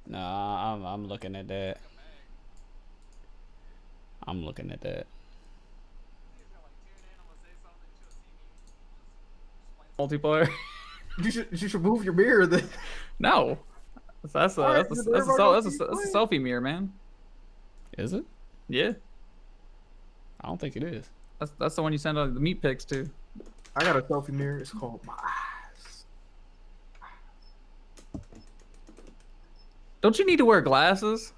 Nah, I'm looking at that. I'm looking at that. Multiplayer. You should move your mirror then. No. That's a Alright, that's a then that's a, everybody that's a, gonna that's keep a selfie mirror, man. Is it? Yeah. I don't think it is. That's the one you send out the meat pics to. I got a selfie mirror. It's called my eyes. Don't you need to wear glasses?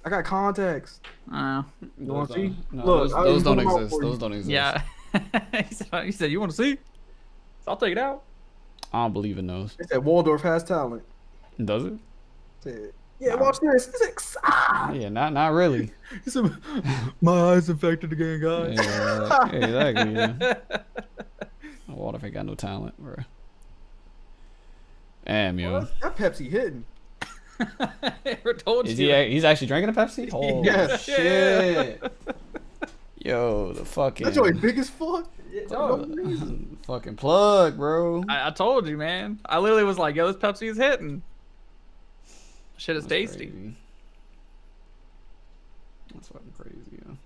I got contacts. Uh, You want to see? No, Look, those don't pull 'em out exist. for you. Those don't exist. yeah. He said, you want to see? So I'll take it out. I don't believe in those. It said Waldorf has talent. Does it? It said, yeah, watch this. It's like, Yeah, not really. He said, my eyes infected again, guys. Yeah, exactly. Yeah. Waldorf ain't got no talent, bro. Damn, yo. That Pepsi hitting. Never told Is you. he's actually drinking a Pepsi? Holy Yeah. shit. Yo, the fucking That joint big as fuck. fucking plug, bro. I told you, man. I literally was like, yo, this Pepsi is hitting. Shit is That's tasty. crazy. That's fucking crazy, yo.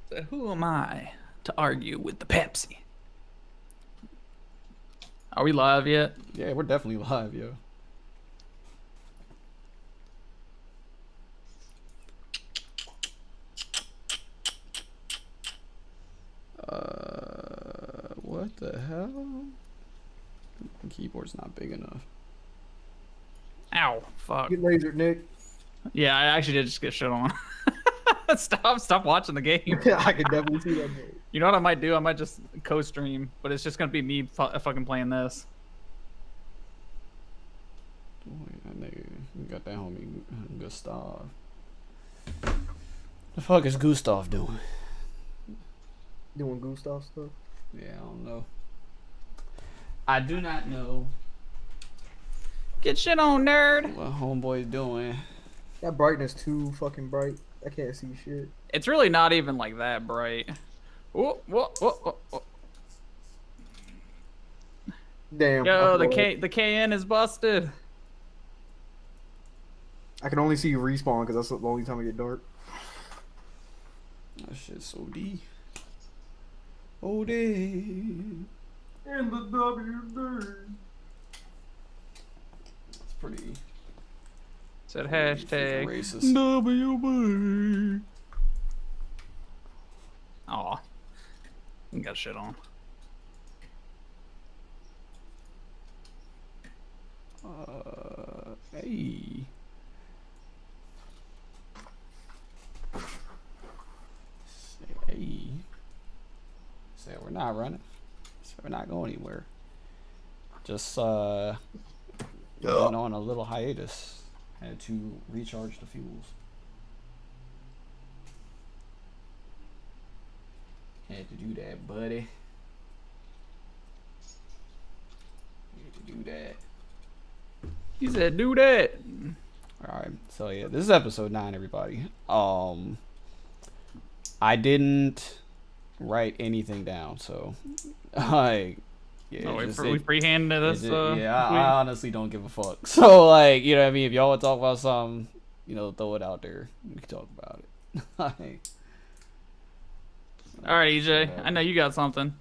So who am I to argue with the Pepsi? Are we live yet? Yeah, we're definitely live, yo. What the hell? The keyboard's not big enough. Ow, fuck. Get lasered, Nick. Yeah, I actually did just get shit on. Stop watching the game. Yeah, I can definitely see that. Mate. You know what I might do? I might just co-stream, but it's just gonna be me fucking playing this. Oh, yeah, nigga, you got that homie Gustav. The fuck is Gustav doing? Doing Gustav stuff. Yeah, I don't know. I do not know Get shit on, nerd. what homeboy's doing. That brightness too fucking bright. I can't see shit. It's really not even like that bright. Whoa, whoa, whoa, whoa, whoa. Damn. Yo, the KN is busted. I can only see you respawn because that's the only time I get dark. That shit's OD. OD. In the WD. It's pretty Said freaking hashtag racist. WB. Aw. You got shit on. Hey. Hey. Say we're not running. So we're not going anywhere. Just going on a little hiatus. Had to recharge the fuels. Had to do that, buddy. Had to do that. He said, do that. Alright, so yeah, this is episode 9, everybody. I didn't write anything down, so like yeah, Oh, just we freehanded this. I honestly don't give a fuck. So like, you know what I mean, if y'all want to talk about something, you know, throw it out there. We can talk about it. Like, All right, EJ. I know you got something.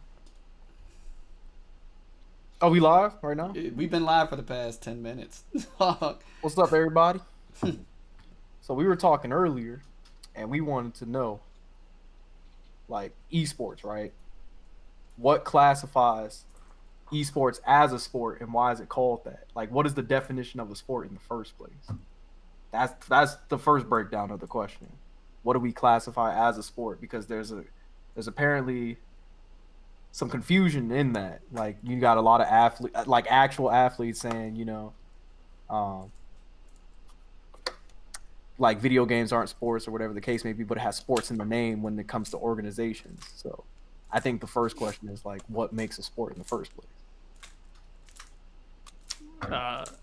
Are we live right now? we've been live for the past 10 minutes. What's up, everybody? So we were talking earlier, and we wanted to know, like, esports, right? What classifies esports as a sport, and why is it called that? Like, what is the definition of a sport in the first place? That's the first breakdown of the question. What do we classify as a sport? Because there's apparently some confusion in that. Like, you got a lot of actual athletes saying, you know, like video games aren't sports or whatever the case may be, but it has sports in the name when it comes to organizations. So I think the first question is like, what makes a sport in the first place?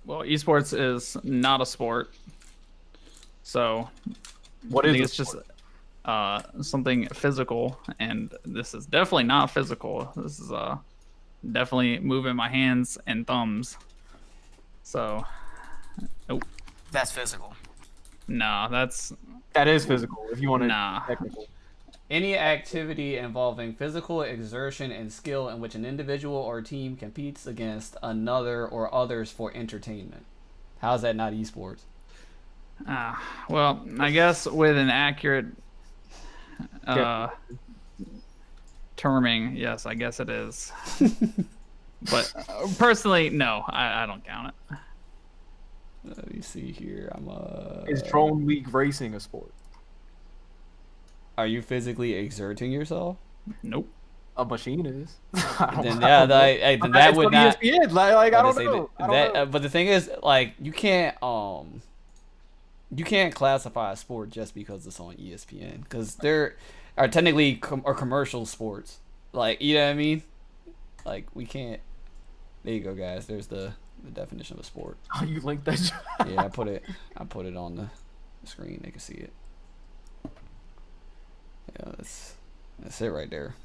Well, esports is not a sport. So What I is think a it's just sport? something physical, and this is definitely not physical. This is definitely moving my hands and thumbs. So, That's physical. No, That is physical. If you want to Nah. be technical. Any activity involving physical exertion and skill in which an individual or team competes against another or others for entertainment. How is that not esports? Well, I guess with an accurate terming, yes, I guess it is. But personally, no, I don't count it. Let me see here. Is drone league racing a sport? Are you physically exerting yourself? Nope. A machine is. Then yeah, then that would not. ESPN. Like I don't know. But the thing is, like, you can't classify a sport just because it's on ESPN, because there are technically commercial sports. Like, you know what I mean? Like, we can't. There you go, guys. There's the definition of a sport. Oh, you linked that? Yeah, I put it on the screen. They can see it. Yeah, that's it right there.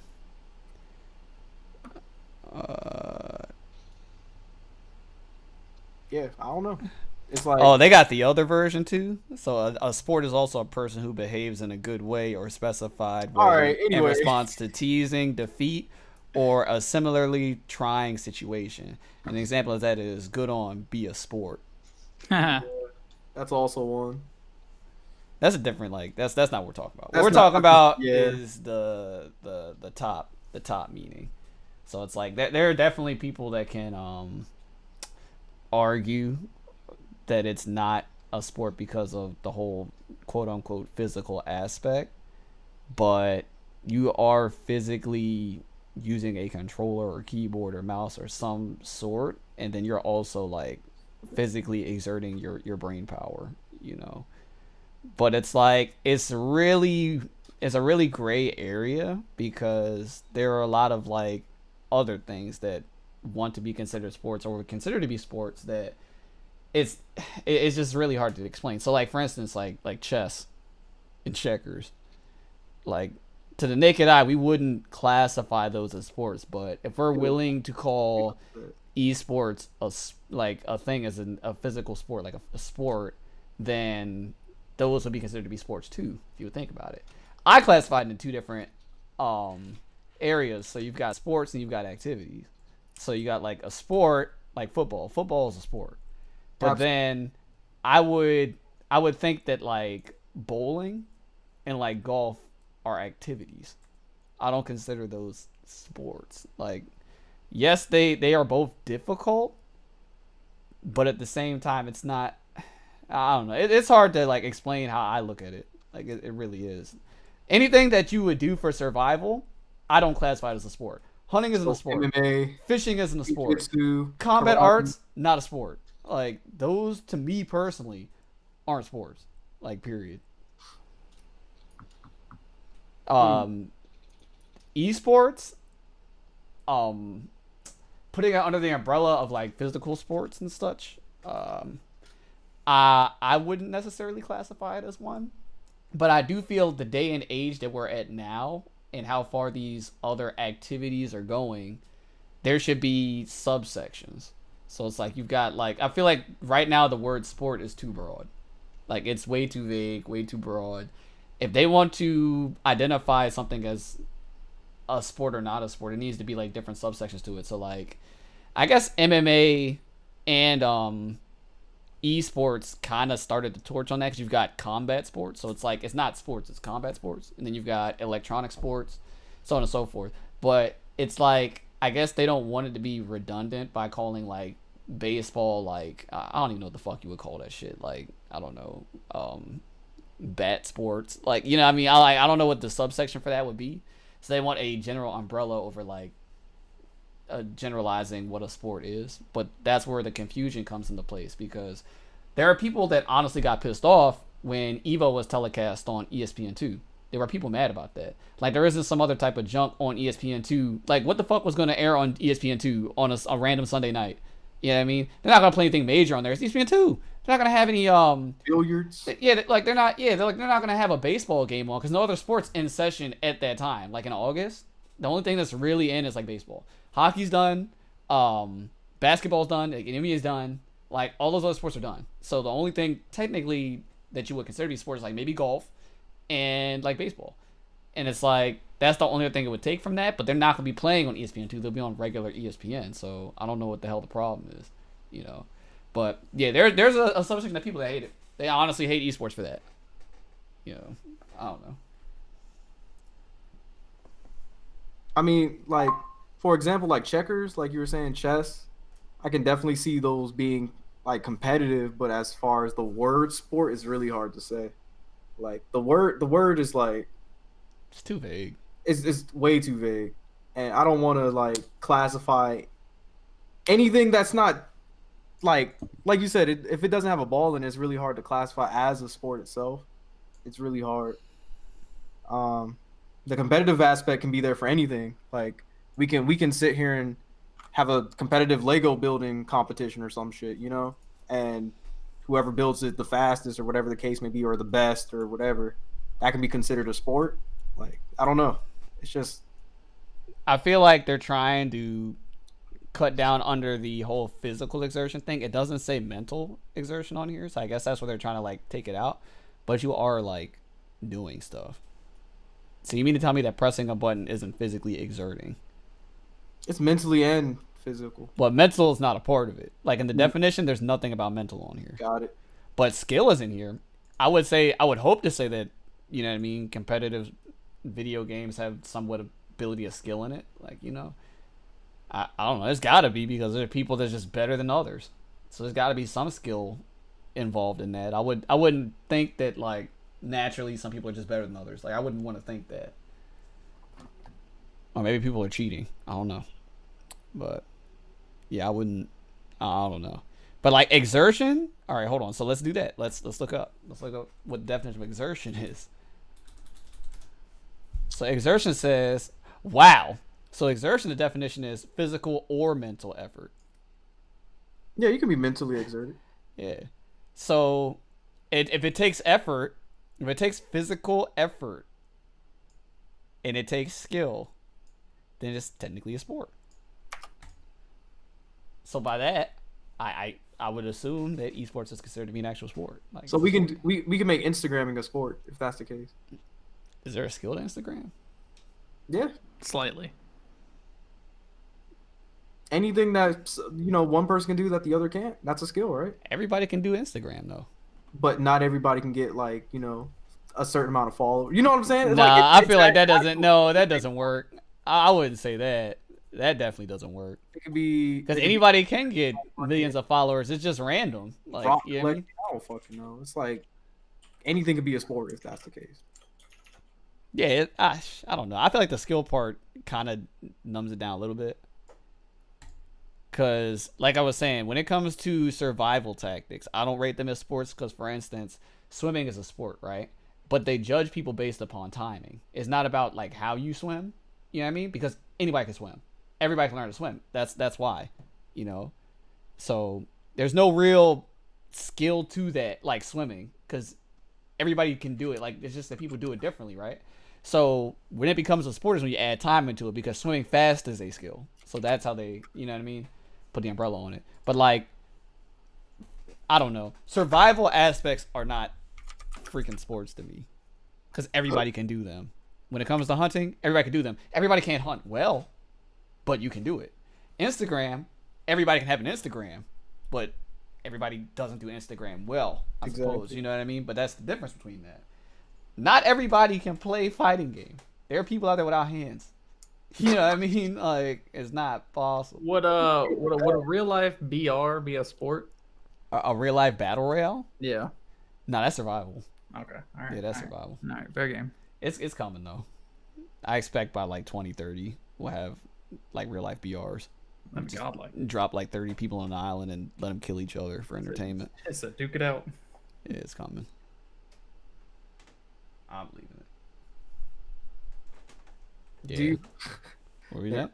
Yeah, I don't know. It's like, Oh, they got the other version too. So a sport is also a person who behaves in a good way or specified way All right, in anyway. response to teasing, defeat, or a similarly trying situation. An example of that is good on be a sport. that's also one. That's a different, like, that's not what we're talking about. That's What we're not- talking about yeah. is the top meaning. So it's like there are definitely people that can argue that it's not a sport because of the whole quote unquote physical aspect, but you are physically using a controller or keyboard or mouse or some sort, and then you're also like physically exerting your brain power, you know. But it's like it's a really gray area, because there are a lot of like other things that want to be considered sports or considered to be sports that it's just really hard to explain. So like, for instance, like chess and checkers, like to the naked eye we wouldn't classify those as sports, but if we're willing to call esports a thing as a physical sport, like a sport, then those would be considered to be sports too, if you would think about it. I classified it in two different areas. So you've got sports and you've got activities. So you got like a sport, like football. Football is a sport. But then I would think that like bowling and like golf are activities. I don't consider those sports. Like, yes, they are both difficult, but at the same time it's not. I don't know. It's hard to like explain how I look at it. Like it really is. Anything that you would do for survival, I don't classify it as a sport. Hunting isn't a sport. MMA, Fishing isn't a sport. jiu-jitsu, Combat karate. arts, not a sport. Like, those to me personally aren't sports. Like, period. Esports, putting it under the umbrella of like physical sports and such. I wouldn't necessarily classify it as one, but I do feel the day and age that we're at now and how far these other activities are going, there should be subsections. So it's like you've got like, I feel like right now the word sport is too broad. Like, it's way too vague, way too broad. If they want to identify something as a sport or not a sport, it needs to be like different subsections to it. So like, I guess MMA and esports kind of started the torch on that, because you've got combat sports. So it's like, it's not sports, it's combat sports. And then you've got electronic sports, so on and so forth. But it's like, I guess they don't want it to be redundant by calling like baseball, like, I don't even know what the fuck you would call that shit. Like, I don't know, bat sports. Like, you know what I mean? I don't know what the subsection for that would be. So they want a general umbrella over like generalizing what a sport is. But that's where the confusion comes into place, because there are people that honestly got pissed off when Evo was telecast on ESPN2. There were people mad about that. Like, there isn't some other type of junk on ESPN2. Like, what the fuck was going to air on ESPN2 on a random Sunday night? You know what I mean? They're not going to play anything major on there. It's ESPN2. They're not going to have any billiards. Yeah, like they're not going to have a baseball game on, because no other sports in session at that time. Like in August, the only thing that's really in is like baseball. Hockey's done. Basketball's done. Like, NBA is done. Like, all those other sports are done. So the only thing technically that you would consider to be sports, like maybe golf and like baseball. And it's like that's the only other thing it would take from that. But they're not gonna be playing on ESPN2. They'll be on regular ESPN. So I don't know what the hell the problem is, you know. But yeah, there's a subsection of people that hate it. They honestly hate esports for that. You know, I don't know. I mean, like, for example, like checkers, like you were saying, chess, I can definitely see those being like competitive, but as far as the word sport is really hard to say. Like the word is like It's too vague. it's way too vague. And I don't want to like classify anything that's not like you said, if it doesn't have a ball in it, it's really hard to classify as a sport itself. It's really hard. The competitive aspect can be there for anything. Like we can sit here and have a competitive Lego building competition or some shit, you know, and whoever builds it the fastest or whatever the case may be, or the best or whatever, that can be considered a sport. Like I don't know. It's just I feel like they're trying to cut down under the whole physical exertion thing. It doesn't say mental exertion on here, so I guess that's where they're trying to like take it out. But you are like doing stuff. So you mean to tell me that pressing a button isn't physically exerting? it's mentally and physical. But mental is not a part of it. Like in the definition, there's nothing about mental on here. Got it. But skill is in here. I would hope to say that, you know what I mean, competitive video games have somewhat ability of skill in it. Like, you know, I don't know. There's got to be, because there are people that's just better than others. So there's got to be some skill involved in that. I wouldn't think that like naturally some people are just better than others. Like I wouldn't want to think that. Or maybe people are cheating. I don't know. But yeah, I wouldn't. I don't know. But like exertion. All right, hold on. So let's do that. Let's look up. Let's look up what the definition of exertion is. So exertion says, wow. So exertion, the definition is physical or mental effort. Yeah, you can be mentally exerted. Yeah. So if it takes effort, if it takes physical effort and it takes skill, then it's technically a sport. So by that, I would assume that esports is considered to be an actual sport. Like, So we can make Instagramming a sport if that's the case. is there a skill to Instagram? Yeah. Slightly. Anything that one person can do that the other can't, that's a skill, right? Everybody can do Instagram though. But not everybody can get like a certain amount of followers. You know what I'm saying? It's Nah, like, I feel like that doesn't. No, that doesn't work. I wouldn't say that. That definitely doesn't work. It could be Because anybody can get millions of followers. It's just random. Like, you know what I mean? I don't fucking know. It's like anything could be a sport if that's the case. Yeah, I don't know. I feel like the skill part kind of numbs it down a little bit. Because, like I was saying, when it comes to survival tactics, I don't rate them as sports because, for instance, swimming is a sport, right? But they judge people based upon timing. It's not about, like, how you swim. You know what I mean? Because anybody can swim. Everybody can learn to swim. That's why, you know? So there's no real skill to that, like swimming, because everybody can do it. Like, it's just that people do it differently, right? So when it becomes a sport is when you add time into it, because swimming fast is a skill. So that's how they, you know what I mean, put the umbrella on it. But like, I don't know. Survival aspects are not freaking sports to me, because everybody can do them. When it comes to hunting, everybody can do them. Everybody can't hunt well, but you can do it. Instagram, everybody can have an Instagram, but everybody doesn't do Instagram well, I suppose. You know what I mean? But that's the difference between that. Not everybody can play fighting game. There are people out there without hands. You know what I mean? Like, it's not possible. Would a real life BR be a sport? A real life battle royale? Yeah. No, that's survival. Okay. All right. Yeah, that's all right. survival. All right. Fair game. It's coming though. I expect by like 2030 we'll have like real life BRs. That'd be godlike. Drop like 30 people on an island and let them kill each other for entertainment. It's a duke it out. Yeah, it's coming. I'm believing it. Yeah. Do you, What were that?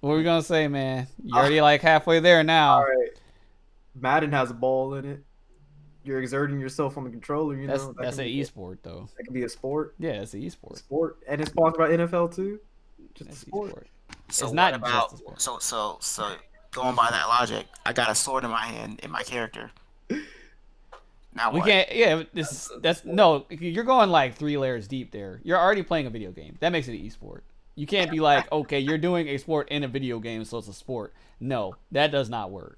What were we gonna say, man? You already like halfway there now. all right. Madden has a ball in it. You're exerting yourself on the controller. That's an esport though. That can be a sport. Yeah, it's an esport. Sport, and it's sponsored by NFL too. Just a That's sport. esport. So It's what not about just a sport. so going by that logic, I got a sword in my hand in my character. Now We what? can't. Yeah, that's no. You're going like 3 layers deep there. You're already playing a video game. That makes it an esport. You can't be like, okay, you're doing a sport in a video game, so it's a sport. No, that does not work.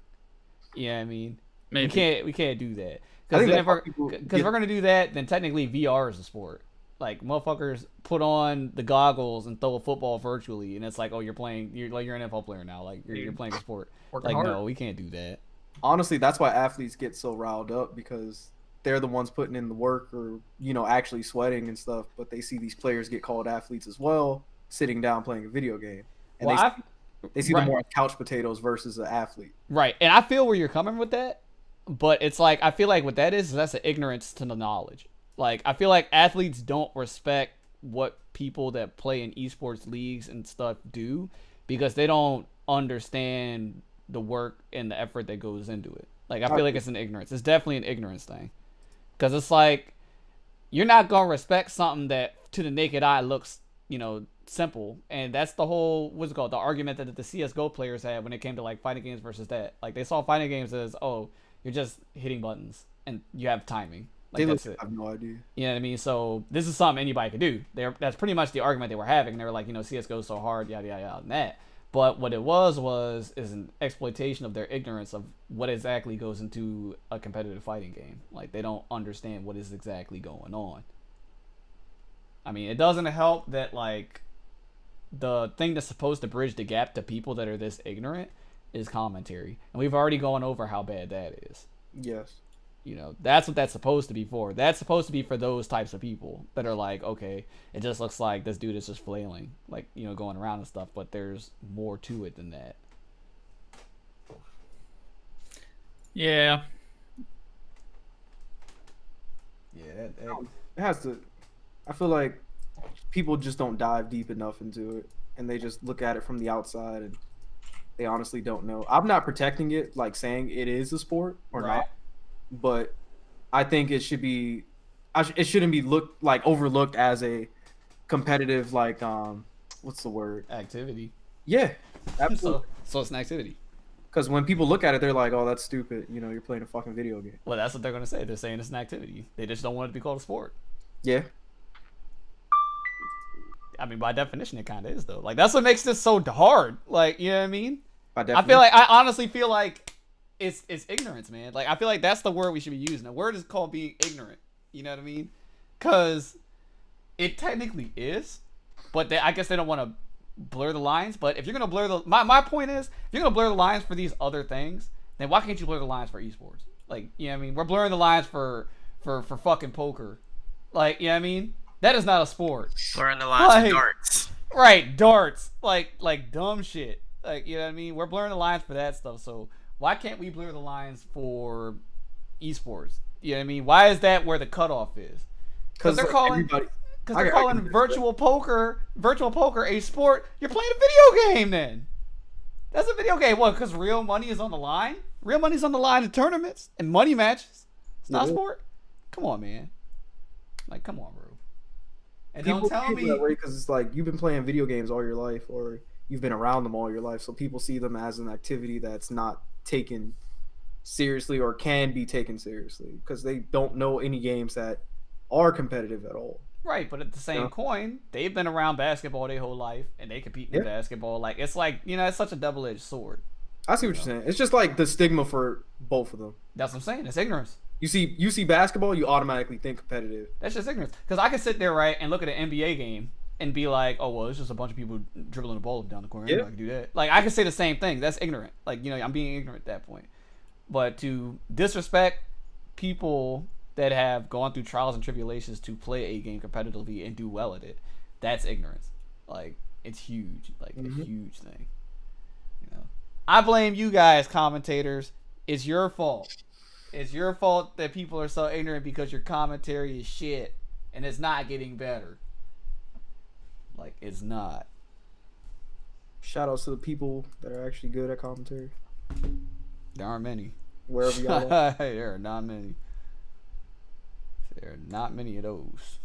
You know what I mean? Maybe. We can't do that. I Because think if that's why we're people because if we're gonna do that, then technically VR is a sport. Like motherfuckers put on the goggles and throw a football virtually, and it's like, oh, you're playing. You're an NFL player now. Like you're playing a sport. Working Like hard. no, we can't do that. Honestly, that's why athletes get so riled up because they're the ones putting in the work or actually sweating and stuff. But they see these players get called athletes as well, sitting down playing a video game, and Well, they see right. them more as couch potatoes versus an athlete. Right, and I feel where you're coming with that, but it's like I feel like what that is that's an ignorance to the knowledge. Like I feel like athletes don't respect what people that play in esports leagues and stuff do because they don't understand the work and the effort that goes into it. Like I feel like it's an ignorance. It's definitely an ignorance thing, because it's like you're not gonna respect something that to the naked eye looks simple, and that's the whole what's it called, the argument that the CS:GO players had when it came to like fighting games versus that. Like they saw fighting games as, oh, you're just hitting buttons and you have timing. Like that's it. I have no idea. You know what I mean? So this is something anybody could do. That's pretty much the argument they were having. They were like, CS:GO is so hard, yada yada yada, and that. But what it was is an exploitation of their ignorance of what exactly goes into a competitive fighting game. Like they don't understand what is exactly going on. I mean, it doesn't help that like the thing that's supposed to bridge the gap to people that are this ignorant is commentary, and we've already gone over how bad that is. Yes. That's what that's supposed to be for. That's supposed to be for those types of people that are like, okay, it just looks like this dude is just flailing, like, going around and stuff, but there's more to it than that. Yeah. Yeah, It has to. I feel like people just don't dive deep enough into it, and they just look at it from the outside, and they honestly don't know. I'm not protecting it, like saying it is a sport or Right. not, but I think it should be. It shouldn't be overlooked as a competitive what's the word? activity. Yeah, absolutely. So it's an activity. Because when people look at it, they're like, "Oh, that's stupid." You're playing a fucking video game. Well, that's what they're gonna say. They're saying it's an activity. They just don't want it to be called a sport. Yeah. I mean, by definition, it kind of is, though. Like, that's what makes this so hard. Like, you know what I mean? I honestly feel like it's ignorance, man. Like, I feel like that's the word we should be using. The word is called being ignorant. You know what I mean? Because it technically is, but I guess they don't want to blur the lines. But if you're gonna blur my point is, if you're gonna blur the lines for these other things, then why can't you blur the lines for esports? Like, you know what I mean? We're blurring the lines for fucking poker. Like, you know what I mean? That is not a sport. Blurring the lines Like- with darts. Right, darts. Like dumb shit. Like, you know what I mean? We're blurring the lines for that stuff. So why can't we blur the lines for esports? You know what I mean? Why is that where the cutoff is? Because they're calling virtual poker a sport. You're playing a video game then. That's a video game. What? Because real money is on the line? Real money's on the line in tournaments and money matches. It's not a sport? Come on, man. Like, come on, bro. And People don't tell feel me that way because it's like you've been playing video games all your life, or you've been around them all your life, so people see them as an activity that's not taken seriously or can be taken seriously because they don't know any games that are competitive at all. right, but at the same Yeah. coin, they've been around basketball their whole life and they compete in Yeah. basketball. Like, it's like, it's such a double-edged sword. I see what you're saying. It's just like the stigma for both of them. That's what I'm saying. It's ignorance. You see basketball, you automatically think competitive. That's just ignorance. Because I can sit there, right, and look at an NBA game and be like, oh, well, it's just a bunch of people dribbling the ball down the corner. Yeah. I can do that. Like, I can say the same thing. That's ignorant. Like, I'm being ignorant at that point. But to disrespect people that have gone through trials and tribulations to play a game competitively and do well at it, that's ignorance. Like, it's huge. Like, a huge thing. I blame you guys, commentators. It's your fault. It's your fault that people are so ignorant because your commentary is shit and it's not getting better. Like, it's not. Shout outs to the people that are actually good at commentary, There aren't many. wherever y'all are. There are not many. There are not many of those.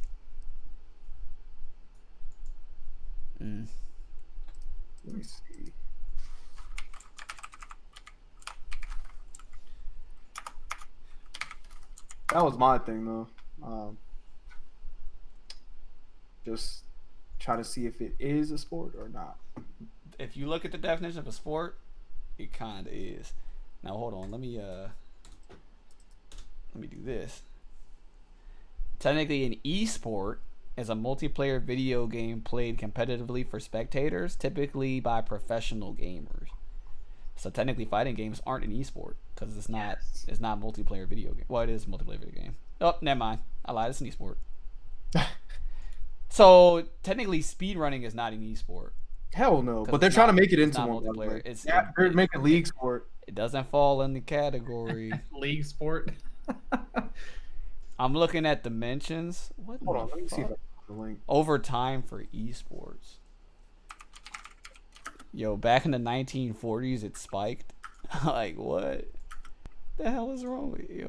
Let me see. That was my thing though. Just try to see if it is a sport or not. If you look at the definition of a sport, it kind of is. Now hold on, let me do this. Technically, an e-sport is a multiplayer video game played competitively for spectators, typically by professional gamers. So technically, fighting games aren't an e-sport because it's not multiplayer video game. Well, it is a multiplayer video game. Oh, never mind. I lied. It's an e-sport. So technically, speedrunning is not an e-sport. Hell no. But they're trying to make it into one. Multiplayer. They're making league sport. It doesn't fall in the category. League sport. I'm looking at dimensions. What? Hold on, let me see if I can find the link. Over time for esports. Yo, back in the 1940s, it spiked. Like, what the hell is wrong with you?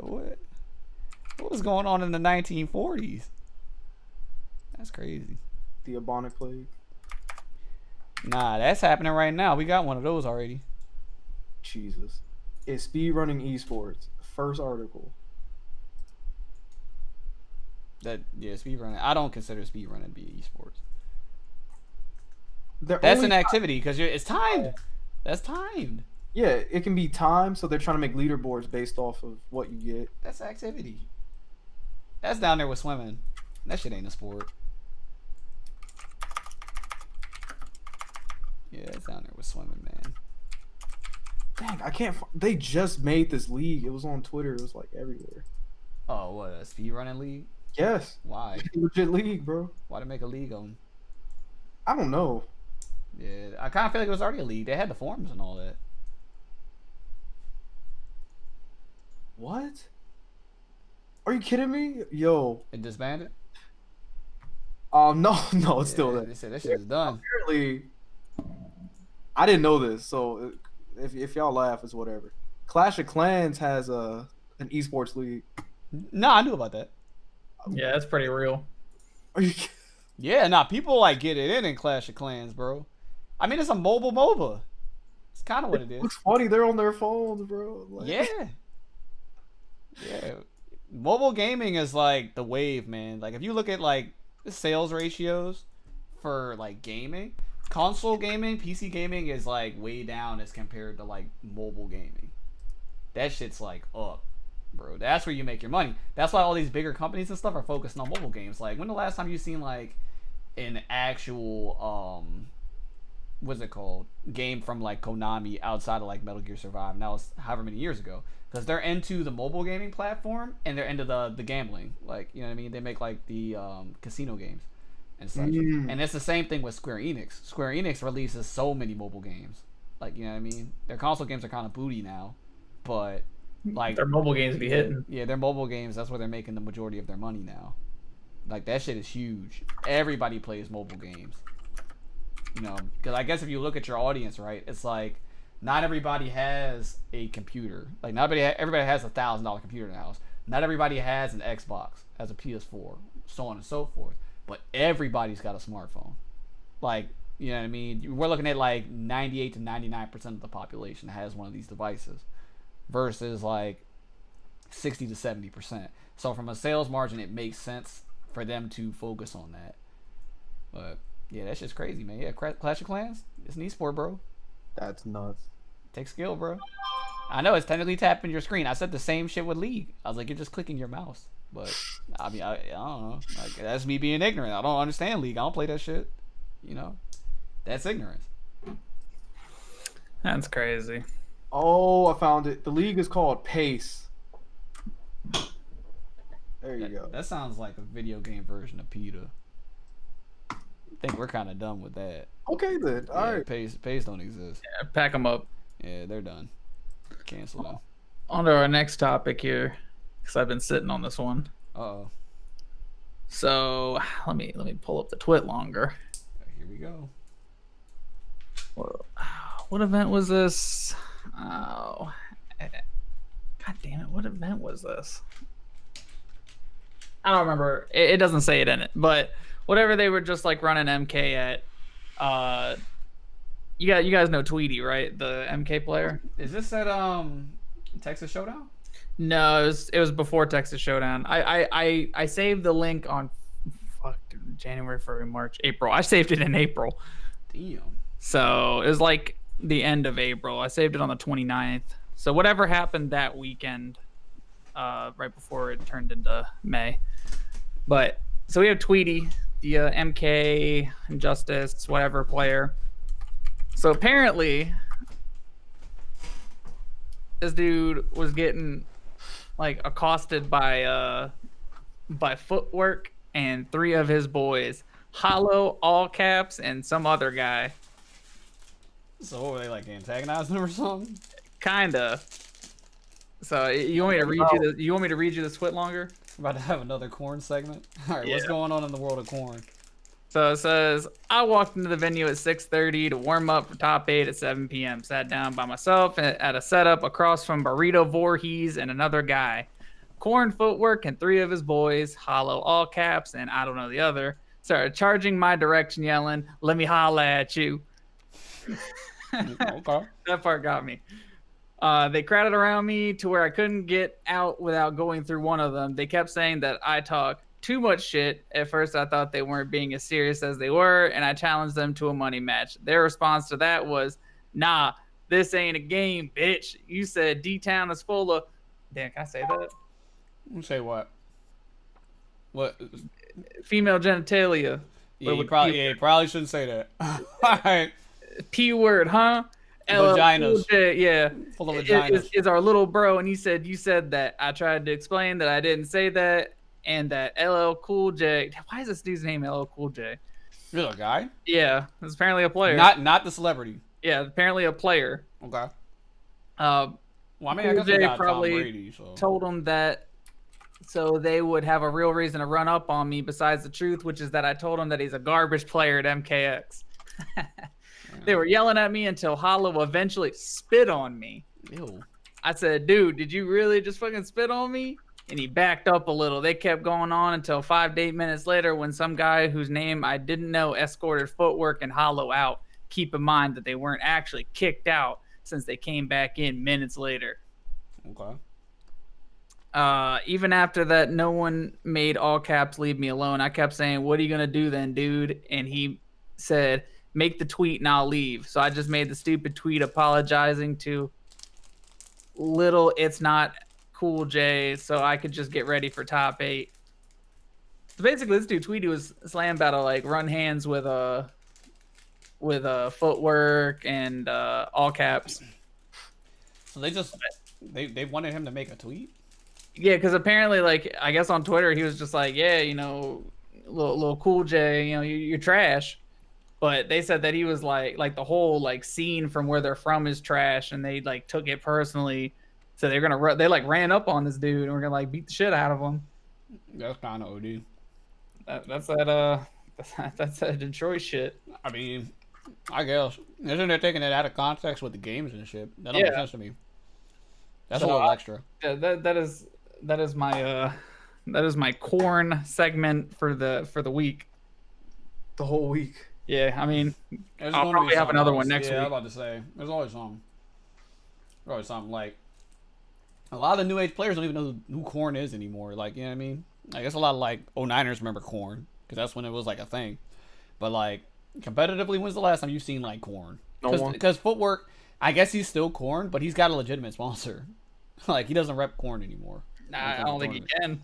What was going on in the 1940s? That's crazy. The Ebonic Plague. Nah, that's happening right now. We got one of those already. Jesus. Is speedrunning esports? First article. Speedrunning. I don't consider speedrunning to be esports. They're That's only an activity because it's timed. That's timed. Yeah, it can be timed, so they're trying to make leaderboards based off of what you get. That's activity. That's down there with swimming. That shit ain't a sport. Yeah, it's down there with swimming, man. Dang, I can't. They just made this league. It was on Twitter. It was like everywhere. Oh, what, a speedrunning league? Yes. Why? It's a legit league, bro. Why to make a league on? I don't know. Yeah, I kind of feel like it was already a league. They had the forums and all that. What? Are you kidding me? Yo. It disbanded? No, it's still there. They said that shit is done. Apparently, I didn't know this, so if y'all laugh, it's whatever. Clash of Clans has an esports league. No, I knew about that. Yeah, that's pretty real. Are you? Yeah, nah, people like get it in Clash of Clans, bro. I mean, it's a mobile MOBA. It's kind of what it is. Looks funny. They're on their phones, bro. Like, Yeah. Yeah. Mobile gaming is like the wave, man. Like if you look at like the sales ratios for like gaming, console gaming, PC gaming is like way down as compared to like mobile gaming. That shit's like up, bro. That's where you make your money. That's why all these bigger companies and stuff are focusing on mobile games. Like when the last time you seen like an actual what's it called, game from like Konami outside of like Metal Gear Survive? Now it's however many years ago, because they're into the mobile gaming platform and they're into the gambling, like, you know what I mean, they make like the casino games and such. And it's the same thing with Square Enix releases so many mobile games, like, you know what I mean, their console games are kind of booty now, but like Their mobile games be hitting. yeah, their mobile games, that's where they're making the majority of their money now. Like that shit is huge. Everybody plays mobile games. You know, because I guess if you look at your audience, right, it's like not everybody has a computer. Like not everybody has $1,000 computer in the house. Not everybody has an Xbox, has a PS4, so on and so forth. But everybody's got a smartphone. Like, you know what I mean? We're looking at like 98 to 99% of the population has one of these devices, versus like 60 to 70%. So from a sales margin, it makes sense for them to focus on that. But yeah, that's just crazy, man. Yeah, Clash of Clans, it's an esport, bro. That's nuts. Takes skill, bro. I know it's technically tapping your screen. I said the same shit with League. I was like, you're just clicking your mouse. But I mean, I don't know. Like, that's me being ignorant. I don't understand League. I don't play that shit. You know, that's ignorance. That's crazy. Oh, I found it. The league is called Pace. There you go. That sounds like a video game version of PETA. I think we're kind of done with that. Okay then. All right. Pace don't exist. Yeah, pack them up. Yeah, they're done. Cancel them. On to our next topic here, because I've been sitting on this one. Uh-oh. So let me pull up the twit longer. Here we go. What event was this? Oh, God damn it! What event was this? I don't remember. It doesn't say it in it, but whatever they were just like running MK at. You guys know Tweety, right? The MK player. Is this at Texas Showdown? No, it was before Texas Showdown. I saved the link on January, February, March, April. I saved it in April. Damn. So it was like the end of April. I saved it on the 29th. So whatever happened that weekend, right before it turned into May. But so we have Tweety, the MK Injustice, whatever player. So apparently, this dude was getting like accosted by Footwork and 3 of his boys, Hollow, All Caps, and some other guy. So what were they like antagonizing him or something? Kinda. So you want me to read you the? You want me to read you the Twit longer? About to have another corn segment. All right, what's Yeah. going on in the world of corn? So it says, I walked into the venue at 6:30 to warm up for top 8 at 7 p.m. Sat down by myself at a setup across from Burrito Voorhees and another guy. Corn, Footwork, and 3 of his boys, Hollow, All Caps, and I don't know the other, started charging my direction, yelling, "Let me holla at you." Okay. That part got me. They crowded around me to where I couldn't get out without going through one of them. They kept saying that I talk too much shit. At first, I thought they weren't being as serious as they were, and I challenged them to a money match. Their response to that was, "Nah, this ain't a game, bitch. You said D-Town is full of..." Damn, can I say that? Say what? What? Female genitalia. Yeah, you probably shouldn't say that. All right. P word, huh? Vaginas. Yeah. Full of vaginas. Is our little bro, and you said that. I tried to explain that I didn't say that, and that LL Cool J. Why is this dude's name LL Cool J? You're the guy? Yeah, it's apparently a player. Not the celebrity. Yeah, apparently a player. Okay. Well, I mean, Cool I guess J they got probably Tom Brady, so. told him that so they would have a real reason to run up on me besides the truth, which is that I told him that he's a garbage player at MKX. They were yelling at me until Hollow eventually spit on me. Ew. I said, "Dude, did you really just fucking spit on me?" And he backed up a little. They kept going on until 5 to 8 minutes later when some guy whose name I didn't know escorted Footwork and Hollow out. Keep in mind that they weren't actually kicked out since they came back in minutes later. Okay. Even after that, no one made All Caps leave me alone. I kept saying, "What are you going to do then, dude?" And he said, "Make the tweet and I'll leave." So I just made the stupid tweet apologizing to little It's Not Cool J so I could just get ready for top 8. So basically, this dude Tweety was slam battle like run hands with Footwork and All Caps. So they wanted him to make a tweet? Yeah, because apparently, like, I guess on Twitter, he was just like, "Yeah, you know, little Cool J, you know, you're trash." But they said that he was like the whole like scene from where they're from is trash, and they like took it personally. So they're gonna they like ran up on this dude, and we're gonna like beat the shit out of him. That's kind of OD. That's that Detroit shit. I mean, I guess. Isn't they taking it out of context with the games and shit? That don't make sense to me. That's So a little extra. That is my corn segment for the week. The whole week. Yeah, I mean, There's I'll gonna be probably have something another else. one next Yeah, I week. was about to say. There's always something. There's always something like a lot of the new age players don't even know who Corn is anymore. Like, you know what I mean? I guess a lot of like 09ers remember Corn because that's when it was like a thing. But like competitively, when's the last time you've seen like Corn? No one. Because Footwork, I guess he's still Corn, but he's got a legitimate sponsor. Like he doesn't rep Corn anymore. Nah, I don't think he can.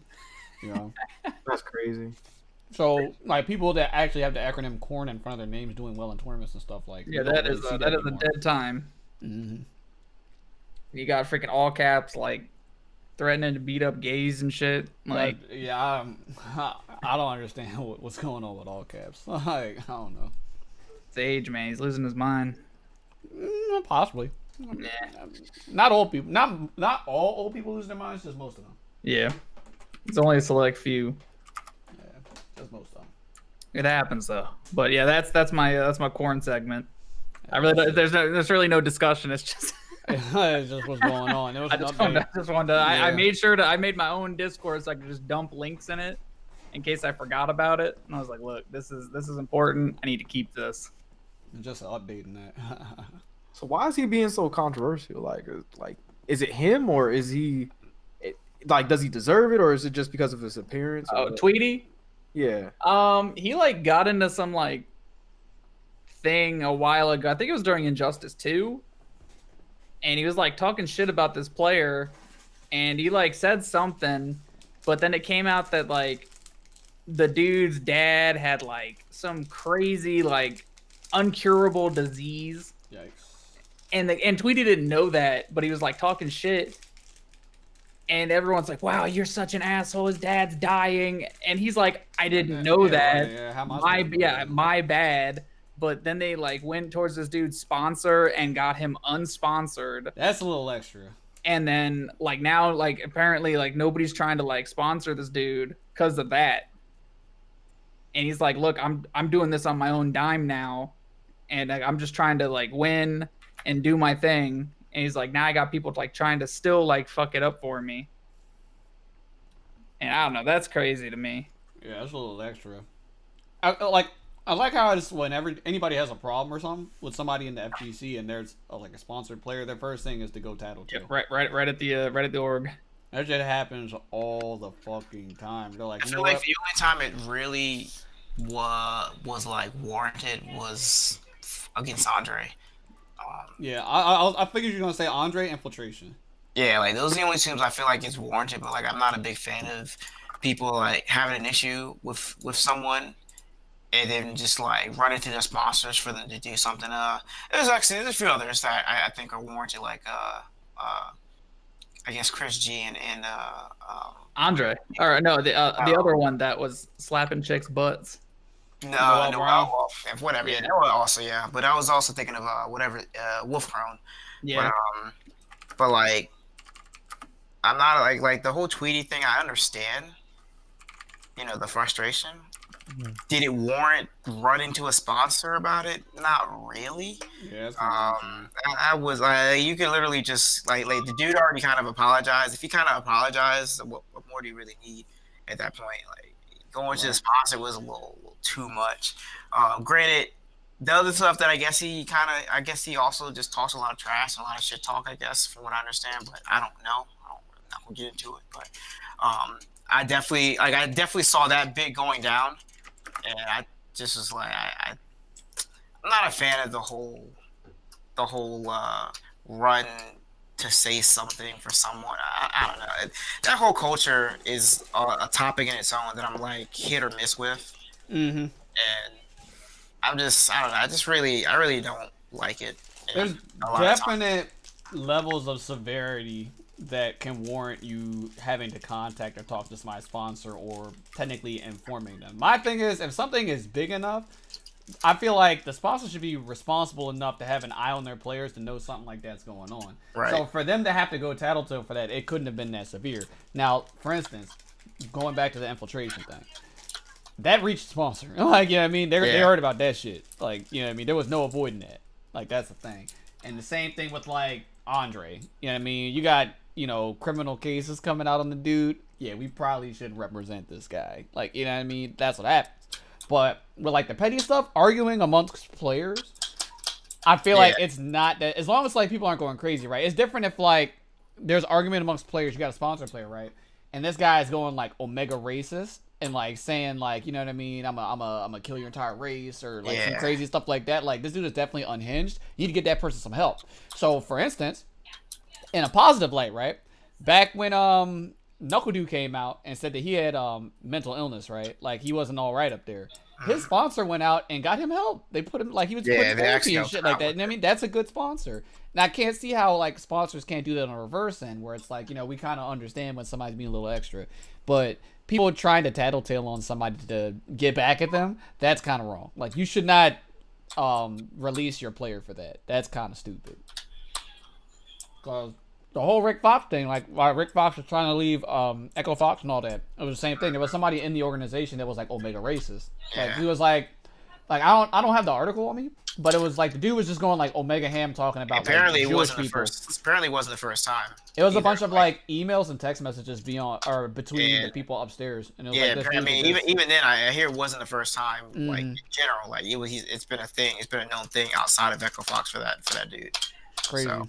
You know. That's crazy. So, like, people that actually have the acronym CORN in front of their names doing well in tournaments and stuff, like... Yeah, that is a dead time. Mm-hmm. You got freaking All Caps, like, threatening to beat up gays and shit. Like, yeah, I don't understand what's going on with All Caps. Like, I don't know. it's age, man. He's losing his mind. Possibly. Yeah. Not all people. Not all old people lose their minds, just most of them. Yeah. It's only a select few. Yeah, just most of them. It happens though. But yeah, that's my corn segment. I really don't, there's really no discussion. It's just It's just what's going on. It was I an just update. wanted to I Yeah. made sure I made my own Discord so I could just dump links in it in case I forgot about it. And I was like, look, this is important. I need to keep this. Just updating that. So why is he being so controversial? Like, is it him or is he Like, does he deserve it, or is it just because of his appearance? Oh, Tweety. Yeah. He like got into some like thing a while ago. I think it was during Injustice 2. And he was like talking shit about this player, and he like said something, but then it came out that like the dude's dad had like some crazy like uncurable disease. Yikes. And Tweety didn't know that, but he was like talking shit. And everyone's like, "Wow, you're such an asshole. His dad's dying." And he's like, "I didn't know that. Yeah, how am I supposed to know that? My bad." But then they like went towards this dude's sponsor and got him unsponsored. That's a little extra. And then like now like apparently like nobody's trying to like sponsor this dude because of that. And he's like, "Look, I'm doing this on my own dime now, and I'm just trying to like win and do my thing." And he's like, "Now I got people like trying to still like fuck it up for me." And I don't know, that's crazy to me. Yeah, that's a little extra. I like how it's whenever anybody has a problem or something with somebody in the FGC and there's like a sponsored player, their first thing is to go tattletale. Yeah, right at the org. That shit happens all the fucking time. They're like, I feel like the only time it really was like warranted was against Andre. Yeah, I figured you were gonna say Andre Infiltration. Yeah, like those are the only teams I feel like it's warranted, but like I'm not a big fan of people like having an issue with someone and then just like running to their sponsors for them to do something. There's a few others that I think are warranted, like I guess Chris G and Andre. Or no, the other one that was slapping chicks' butts. Whatever. Yeah, that was also but I was also thinking of Wolfcrone. Yeah. But like, I'm not like the whole Tweety thing. I understand, the frustration. Mm-hmm. Did it warrant running to a sponsor about it? Not really. Yeah. That's I was you can literally just like the dude already kind of apologized. If he kind of apologized, what more do you really need at that point? Like going to the sponsor was a little too much. Granted, the other stuff that I guess he also just talks a lot of trash, a lot of shit talk, I guess, from what I understand, but I don't know. I'm not gonna get into it, but I definitely saw that bit going down, and I just was like, I'm not a fan of the whole run to say something for someone. I don't know. That whole culture is a topic in its own that I'm like hit or miss with. Mm-hmm. And I really don't like it. There's definite levels of severity that can warrant you having to contact or talk to my sponsor or technically informing them. My thing is, if something is big enough, I feel like the sponsor should be responsible enough to have an eye on their players to know something like that's going on. Right. So for them to have to go tattletale for that, it couldn't have been that severe. Now, for instance, going back to the infiltration thing, that reached sponsor. Like, you know what I mean? They heard about that shit. Like, you know what I mean? There was no avoiding that. Like, that's the thing. And the same thing with, like, Andre. You know what I mean? You got, criminal cases coming out on the dude. Yeah, we probably should represent this guy. Like, you know what I mean? That's what happens. But with, like, the petty stuff, arguing amongst players, I feel like it's not that... As long as, like, people aren't going crazy, right? It's different if, like, there's argument amongst players. You got a sponsor player, right? And this guy is going, like, omega racist. And like saying like, you know what I mean, I'm a kill your entire race or like some crazy stuff like that. Like this dude is definitely unhinged. You need to get that person some help. So for instance, in a positive light, right? Back when Knuckle Dude came out and said that he had mental illness, right? Like he wasn't all right up there. His sponsor went out and got him help. They put him like he was putting therapy and shit like that. And I mean that's a good sponsor. Now I can't see how like sponsors can't do that on a reverse end where it's like, we kind of understand when somebody's being a little extra, but people trying to tattletale on somebody to get back at them, that's kind of wrong. Like, you should not release your player for that. That's kind of stupid. Because the whole Rick Fox thing, like, while Rick Fox was trying to leave Echo Fox and all that, it was the same thing. There was somebody in the organization that was, like, omega racist. Like, he was like I don't have the article on me, but it was like the dude was just going like omega ham talking about apparently like, it wasn't Jewish people. Apparently it wasn't the first time. It was a bunch of like emails and text messages between the people upstairs, and it was like this. I mean, even then, I hear it wasn't the first time. Like in general, like it's been a thing. It's been a known thing outside of Echo Fox for that dude. Crazy. So,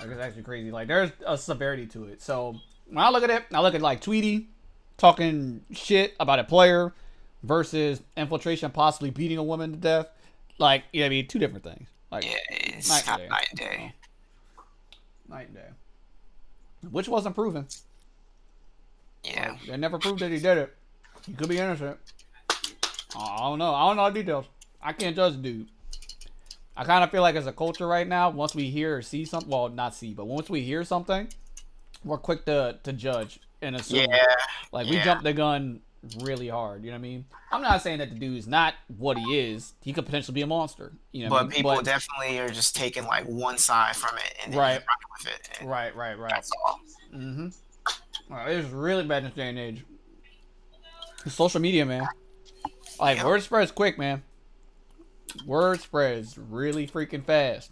Like, it's actually crazy. Like, there's a severity to it. So when I look at it, I look at like Tweety talking shit about a player versus infiltration possibly beating a woman to death. Like, I mean, two different things. Like, Yeah, it's night kind and of night and day. night and day. Which wasn't proven. Yeah. They never proved that he did it. He could be innocent. I don't know. I don't know the details. I can't judge the dude. I kind of feel like as a culture right now, once we hear or see something, well, not see, but once we hear something, we're quick to judge and assume. Yeah. Like, we jump the gun really hard. You know what I mean? I'm not saying that the dude's not what he is. He could potentially be a monster. You know what I But mean? people definitely are just taking like one side from it and then Right. running with it. And Right. That's all. Mm-hmm. It's really bad in this day and age. Social media, man. Like, Yep. word spreads quick, man. Word spreads really freaking fast.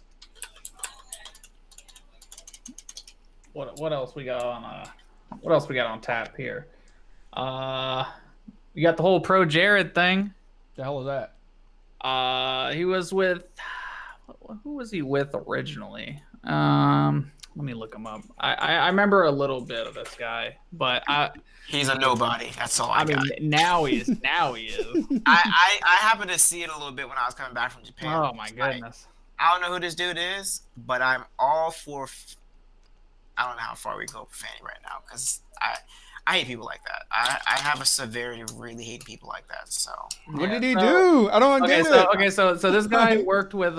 What else we got on what else we got on tap here? We got the whole Pro Jared thing. The hell is that? He was with who was he with originally? Let me look him up. I remember a little bit of this guy, but He's a nobody. That's all I mean got. now he is. I happened to see it a little bit when I was coming back from Japan. Oh my Like, goodness. I don't know who this dude is, but I'm all for. I don't know how far we go with Fanny right now because I hate people like that. I have a severity of really hating people like that. So What did he do? I don't get it. So this guy worked with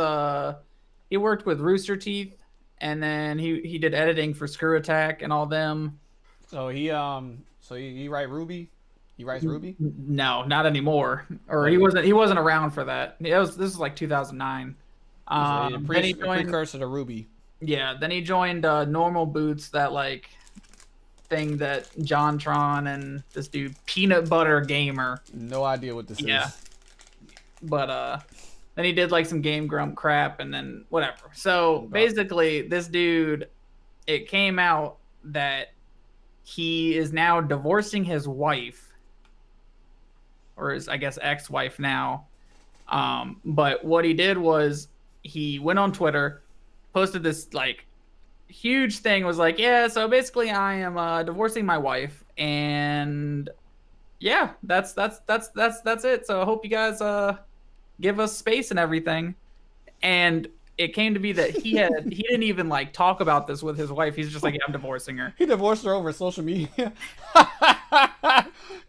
Rooster Teeth, and then he did editing for Screw Attack and all them. So he write Ruby? He writes Ruby? No, not anymore. Or he wasn't around for that. This was like 2009. Then he joined, precursor to Ruby. yeah, then he joined Normal Boots, that like thing that JonTron and this dude Peanut Butter Gamer. No idea what this Yeah. is. But then he did like some Game Grump crap and then whatever. So basically this dude, it came out that he is now divorcing his wife, or his, I guess, ex-wife now. But what he did was he went on Twitter, posted this like huge thing, was like, yeah, so basically I am divorcing my wife, and yeah, that's it. So I hope you guys give us space and everything. And it came to be that he didn't even like talk about this with his wife. He's just like, yeah, I'm divorcing her. He divorced her over social media.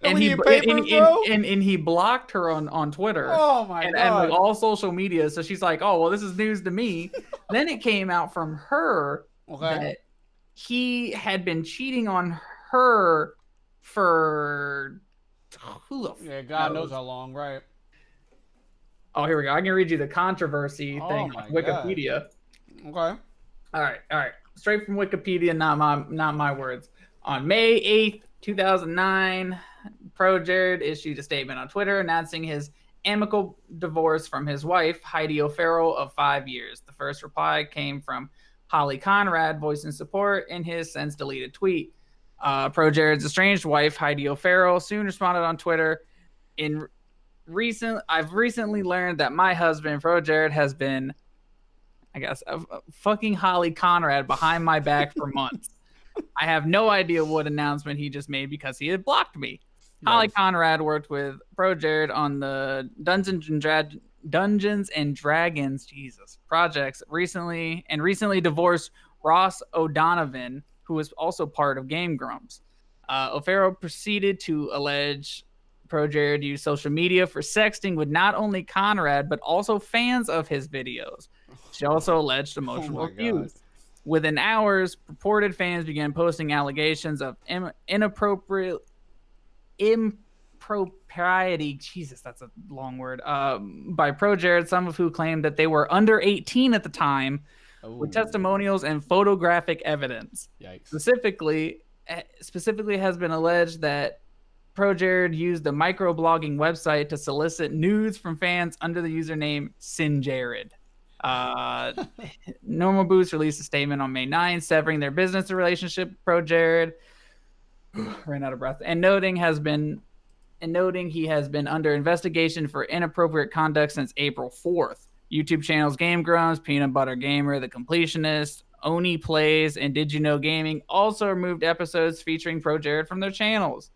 And he blocked her on Twitter. Oh my and god. like all social media. So she's like, oh well, this is news to me. Then it came out from her that he had been cheating on her for who the Yeah, God knows how long, right? Oh, here we go. I can read you the controversy thing my on Wikipedia. Okay. All right. Straight from Wikipedia, not my words. On May 8th, 2009, Pro Jared issued a statement on Twitter announcing his amicable divorce from his wife, Heidi O'Farrell, of 5 years. The first reply came from Holly Conrad, voicing support in his since deleted tweet. Pro Jared's estranged wife, Heidi O'Farrell, soon responded on Twitter. I've recently learned that my husband, Pro Jared, has been, I guess, fucking Holly Conrad behind my back for months. I have no idea what announcement he just made because he had blocked me. Nice. Holly Conrad worked with Pro Jared on the Dungeons and Dragons projects recently divorced Ross O'Donovan, who was also part of Game Grumps. O'Farrell proceeded to allege Pro Jared used social media for sexting with not only Conrad, but also fans of his videos. She also alleged emotional abuse. Within hours, purported fans began posting allegations of impropriety. Jesus, that's a long word. By Pro Jared, some of who claimed that they were under 18 at the time, with testimonials and photographic evidence. Yikes. Specifically has been alleged that Pro Jared used the microblogging website to solicit nudes from fans under the username SinJared. Normal Boots released a statement on May 9th, severing their business relationship with Pro Jared. Ran out of breath. And noting he has been under investigation for inappropriate conduct since April 4th. YouTube channels Game Grumps, Peanut Butter Gamer, The Completionist, Oni Plays, and Did You Know Gaming also removed episodes featuring Pro Jared from their channels.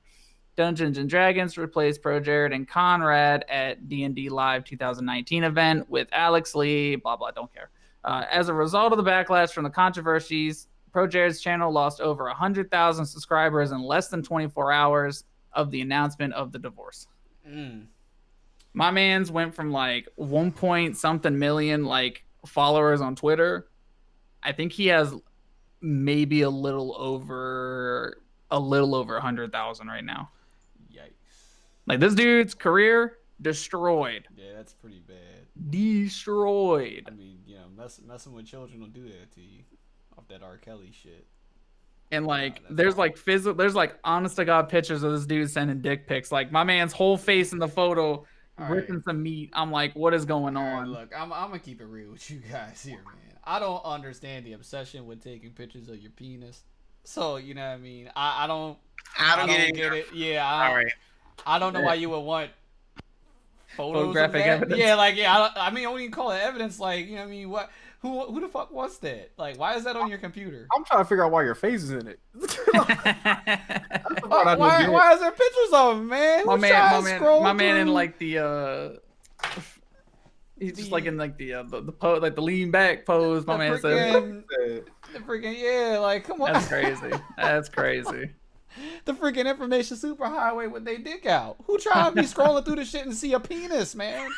Dungeons and Dragons replaced Pro Jared and Conrad at D&D Live 2019 event with Alex Lee, blah, blah, don't care. As a result of the backlash from the controversies, Pro Jared's channel lost over 100,000 subscribers in less than 24 hours of the announcement of the divorce. My man's went from like 1 point something million like followers on Twitter. I think he has maybe a little over 100,000 right now. Yikes. Like this dude's career destroyed. Yeah, that's pretty bad. Destroyed. I mean, you know, messing with children will do that to you. Off that R. Kelly shit. And like That's there's awful. like there's like honest to God pictures of this dude sending dick pics. Like my man's whole face in the photo All ripping right. some meat. I'm like, what is going All right, on? look, I'm gonna keep it real with you guys here, man. I don't understand the obsession with taking pictures of your penis. So you know what I mean. I don't get it. Yeah, Alright. I don't know why you would want photos Photographic of that. evidence. Yeah, like I mean, I wouldn't even call it evidence. Like you know what I mean. What? Who the fuck wants that? Like, why is that on your computer? I'm trying to figure out why your face is in it. Why is there pictures of him, man? my man in like the he's just like in like the pose, like the lean back pose. My man said, The freaking yeah, like come on. "That's crazy. That's crazy." The freaking information superhighway with they dick out. Who trying to be scrolling through the shit and see a penis, man?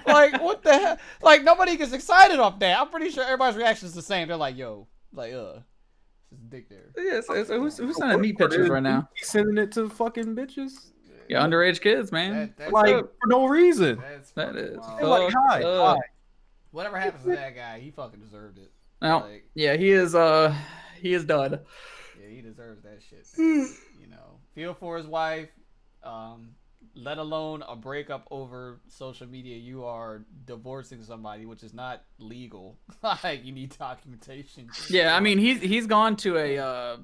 Like what the hell? Like nobody gets excited off that. I'm pretty sure everybody's reaction is the same. They're like, yo, like there's dick there. Yeah, so who's sending me pictures right now? He's sending it to fucking bitches. Yeah, underage kids, man. That's Like up? for no reason. That is wild. They're like, hi, fucked hi. up. Whatever happens to that guy, he fucking deserved it. Well, Like, yeah, he is done. yeah, he deserves that shit. Man. You know, feel for his wife. Let alone a breakup over social media. You are divorcing somebody, which is not legal. Like you need documentation. Yeah, I mean he's gone to a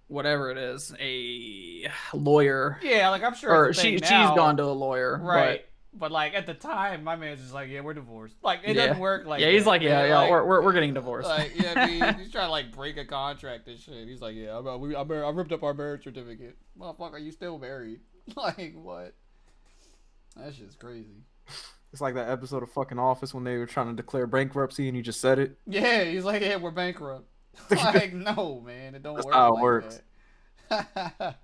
whatever it is, a lawyer. Yeah, like I'm sure. Or it's a thing she's now, gone to a lawyer. right. But like at the time, my man's just like, yeah, we're divorced. Like it Yeah. doesn't work like. Yeah, he's that, like, yeah, man. yeah, Like, we're getting divorced. Like, yeah, I mean, he's trying to like break a contract and shit. He's like, yeah, I ripped up our marriage certificate. Motherfucker, you still married? Like what? That shit's crazy. It's like that episode of fucking Office when they were trying to declare bankruptcy and you just said it. Yeah, he's like, yeah, we're bankrupt. Like, no, man, it don't That's work how it like works. that.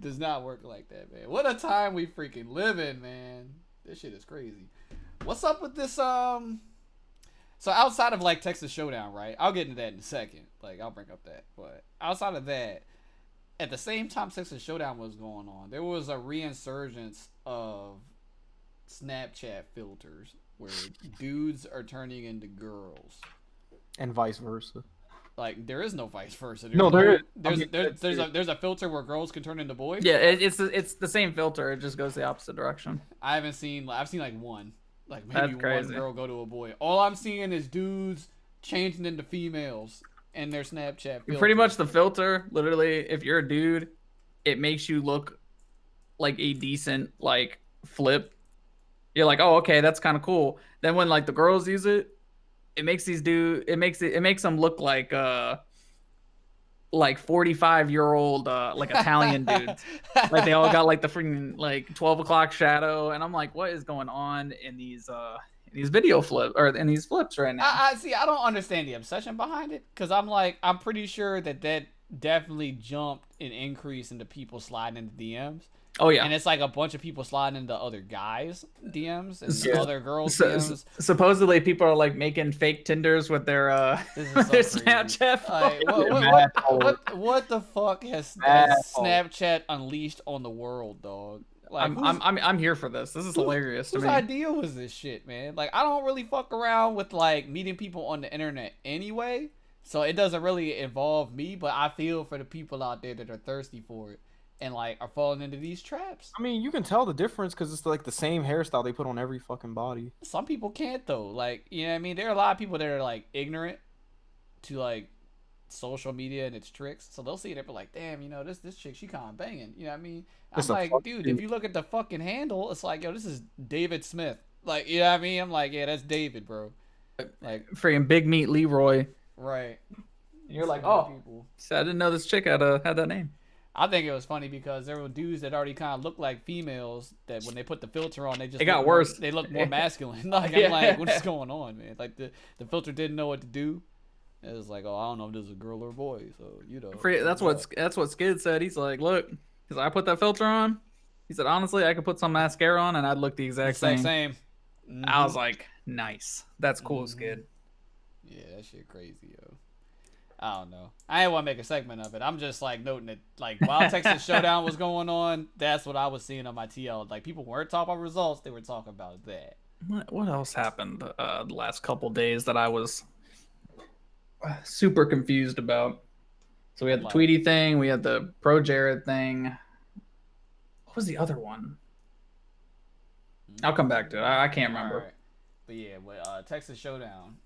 Does not work like that, man. What a time we freaking live in, man. This shit is crazy. What's up with this? So outside of like Texas Showdown, right? I'll get into that in a second. Like, I'll bring up that. But outside of that, at the same time Texas Showdown was going on, there was a reinsurgence of Snapchat filters where dudes are turning into girls. And vice versa. Like there is no vice versa. No, there is. There's a filter where girls can turn into boys. Yeah, it's the same filter. It just goes the opposite direction. I've seen like one, like That's maybe one crazy. girl go to a boy. All I'm seeing is dudes changing into females and their Snapchat. Filters. Pretty much the filter. Literally, if you're a dude, it makes you look like a decent like flip. You're like, oh, okay, that's kind of cool. Then when like the girls use it, it makes them look like 45-year-old like Italian dudes. Like they all got like the freaking like 12 o'clock shadow, and I'm like, what is going on in these video flip or in these flips right now? I see. I don't understand the obsession behind it because I'm pretty sure that definitely jumped and increased into people sliding into DMs. Oh yeah, And it's like a bunch of people sliding into other guys' DMs and Yeah. other girls' DMs. Supposedly people are like making fake Tinders with their This is with so their crazy. Snapchat. Like, photos. what the fuck has Mad Snapchat unleashed on the world, dog? Like, I'm here for this. This is hilarious to whose me. idea was this shit, man? Like, I don't really fuck around with like meeting people on the internet anyway, so it doesn't really involve me. But I feel for the people out there that are thirsty for it and like are falling into these traps. I mean, you can tell the difference because it's like the same hairstyle they put on every fucking body. Some people can't though. Like, you know what I mean? There are a lot of people that are like ignorant to like social media and its tricks. So they'll see it and be like, damn, you know, this chick, she kinda banging. You know what I mean? I'm It's a like, fucking- dude, if you look at the fucking handle, it's like, yo, this is David Smith. Like, you know what I mean? I'm like, yeah, that's David, bro. Like, Freaking Big Meat Leroy. right. You're like, So many oh, people. so I didn't know this chick had that name. I think it was funny because there were dudes that already kind of looked like females that when they put the filter on, they just It got looked worse. They looked more masculine. Like Yeah. I'm like, what is going on, man? Like the filter didn't know what to do. It was like, oh, I don't know if this is a girl or a boy. So you know. That's what Skid said. He's like, look, because I put that filter on. He said, honestly, I could put some mascara on and I'd look the exact same. Same. I was like, nice. That's cool, Skid. Yeah, that shit crazy, yo. I don't know. I didn't want to make a segment of it. I'm just like noting it. Like while Texas Showdown was going on, that's what I was seeing on my TL. Like people weren't talking about results; they were talking about that. What else happened the last couple days that I was super confused about? So we had the Tweety thing, we had the Pro Jared thing. What was the other one? I'll come back to it. I can't remember. Right. But yeah, with Texas Showdown,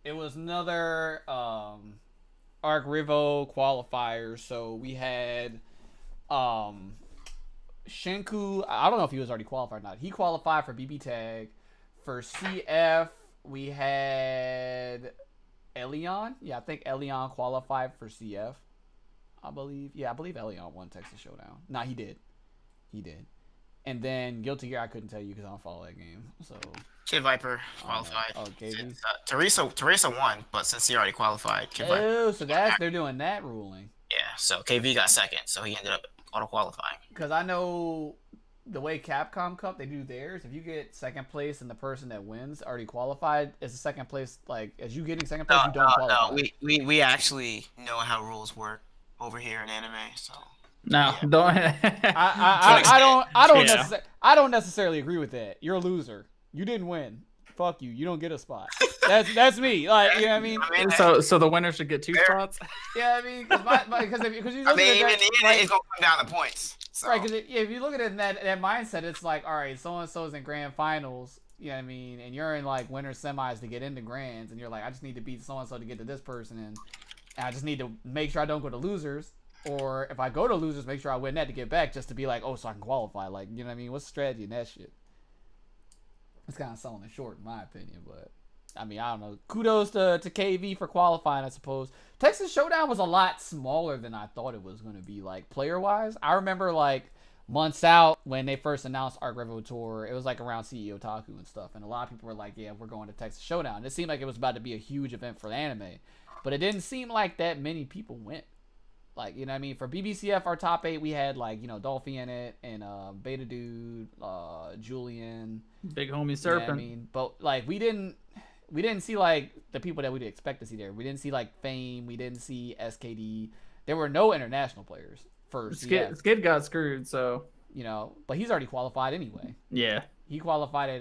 it was another Arc Rivo qualifier. So we had Shinku. I don't know if he was already qualified or not. He qualified for BB Tag. For CF, we had Elion. Yeah, I think Elion qualified for CF. I believe. Yeah, I believe Elion won Texas Showdown. Nah, he did. And then Guilty Gear, I couldn't tell you because I don't follow that game. So Kid Viper qualified. Okay. Teresa won, but since he already qualified, Kid Viper. Oh, so they're doing that ruling. Yeah, so KV got second, so he ended up auto qualifying. Because I know the way Capcom Cup they do theirs. If you get second place and the person that wins already qualified, is the second place like as you getting second place, you don't qualify. No, we actually know how rules work over here in anime, so. No, Yeah. don't. I don't necessarily agree with that. You're a loser. You didn't win. Fuck you. You don't get a spot. That's me. Like you know what I mean. So the winner should get 2 spots. Yeah, I mean because you look I mean, at even that, it's gonna come down to points. So. Right, because if you look at it in that mindset, it's like, all right, so and so's in grand finals. You know what I mean? And you're in like winter semis to get into grands, and you're like, I just need to beat so and so to get to this person, and I just need to make sure I don't go to losers. Or if I go to losers, make sure I win that to get back, just to be like, oh, so I can qualify. Like, you know what I mean? What's the strategy in that shit? It's kind of selling it short, in my opinion. But, I mean, I don't know. Kudos to KV for qualifying, I suppose. Texas Showdown was a lot smaller than I thought it was going to be, like, player-wise. I remember, like, months out when they first announced Arc Revo Tour, it was, like, around CEO Otaku and stuff. And a lot of people were like, yeah, we're going to Texas Showdown. It seemed like it was about to be a huge event for the anime. But it didn't seem like that many people went. Like, you know what I mean? For BBCF, our top 8, we had, like, you know, Dolphy in it, and Beta Dude, Julian. Big homie Serpent. You know what I mean? But, like, we didn't see, like, the people that we'd expect to see there. We didn't see, like, Fame. We didn't see SKD. There were no international players for CF. Skid got screwed, so. You know, but he's already qualified anyway. Yeah. He qualified at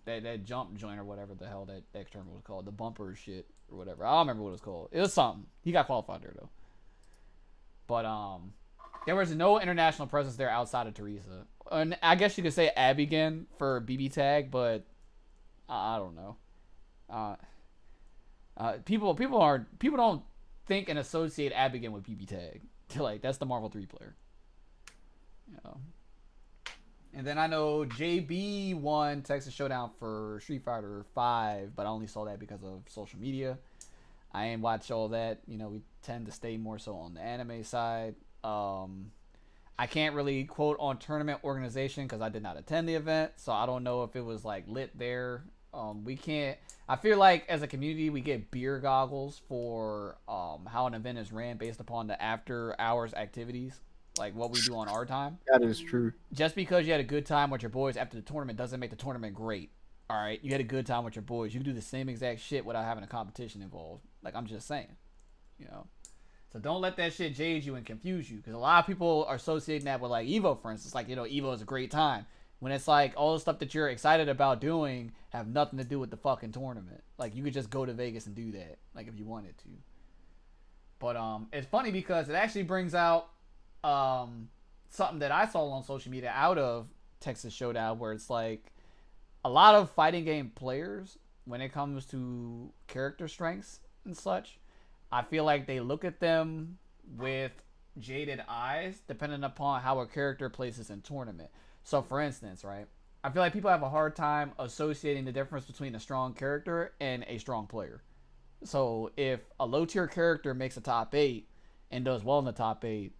that jump joint or whatever the hell that tournament was called. The bumper shit or whatever. I don't remember what it was called. It was something. He got qualified there, though. But there was no international presence there outside of Teresa. And I guess you could say Abigail for BB Tag, but I don't know. People don't think and associate Abigail with BB Tag. Like that's the Marvel 3 player. You know. And then I know JB won Texas Showdown for Street Fighter 5, but I only saw that because of social media. I ain't watch all that. You know, we tend to stay more so on the anime side. I can't really quote on tournament organization because I did not attend the event, so I don't know if it was like lit there. We can't. I feel like as a community we get beer goggles for how an event is ran based upon the after hours activities, like what we do on our time. That is true. Just because you had a good time with your boys after the tournament doesn't make the tournament great. All right, you had a good time with your boys. You can do the same exact shit without having a competition involved. Like, I'm just saying, you know. So don't let that shit jade you and confuse you. Because a lot of people are associating that with, like, EVO, for instance. Like, you know, EVO is a great time. When it's like all the stuff that you're excited about doing have nothing to do with the fucking tournament. Like, you could just go to Vegas and do that. Like, if you wanted to. But it's funny because it actually brings out something that I saw on social media out of Texas Showdown where it's like, a lot of fighting game players, when it comes to character strengths and such, I feel like they look at them with jaded eyes, depending upon how a character places in tournament. So, for instance, right, I feel like people have a hard time associating the difference between a strong character and a strong player. So if a low tier character makes a top 8 and does well in the top 8,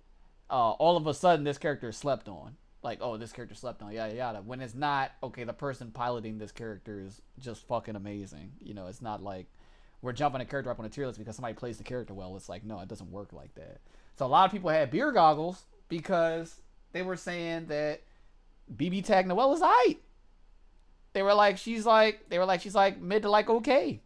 all of a sudden this character is slept on. Like, oh, this character slept on, yada yada. When it's not, okay, the person piloting this character is just fucking amazing. You know, it's not like we're jumping a character up on a tier list because somebody plays the character well. It's like, no, it doesn't work like that. So a lot of people had beer goggles because they were saying that BB Tag Noelle is aight. They were like, she's like mid to like okay.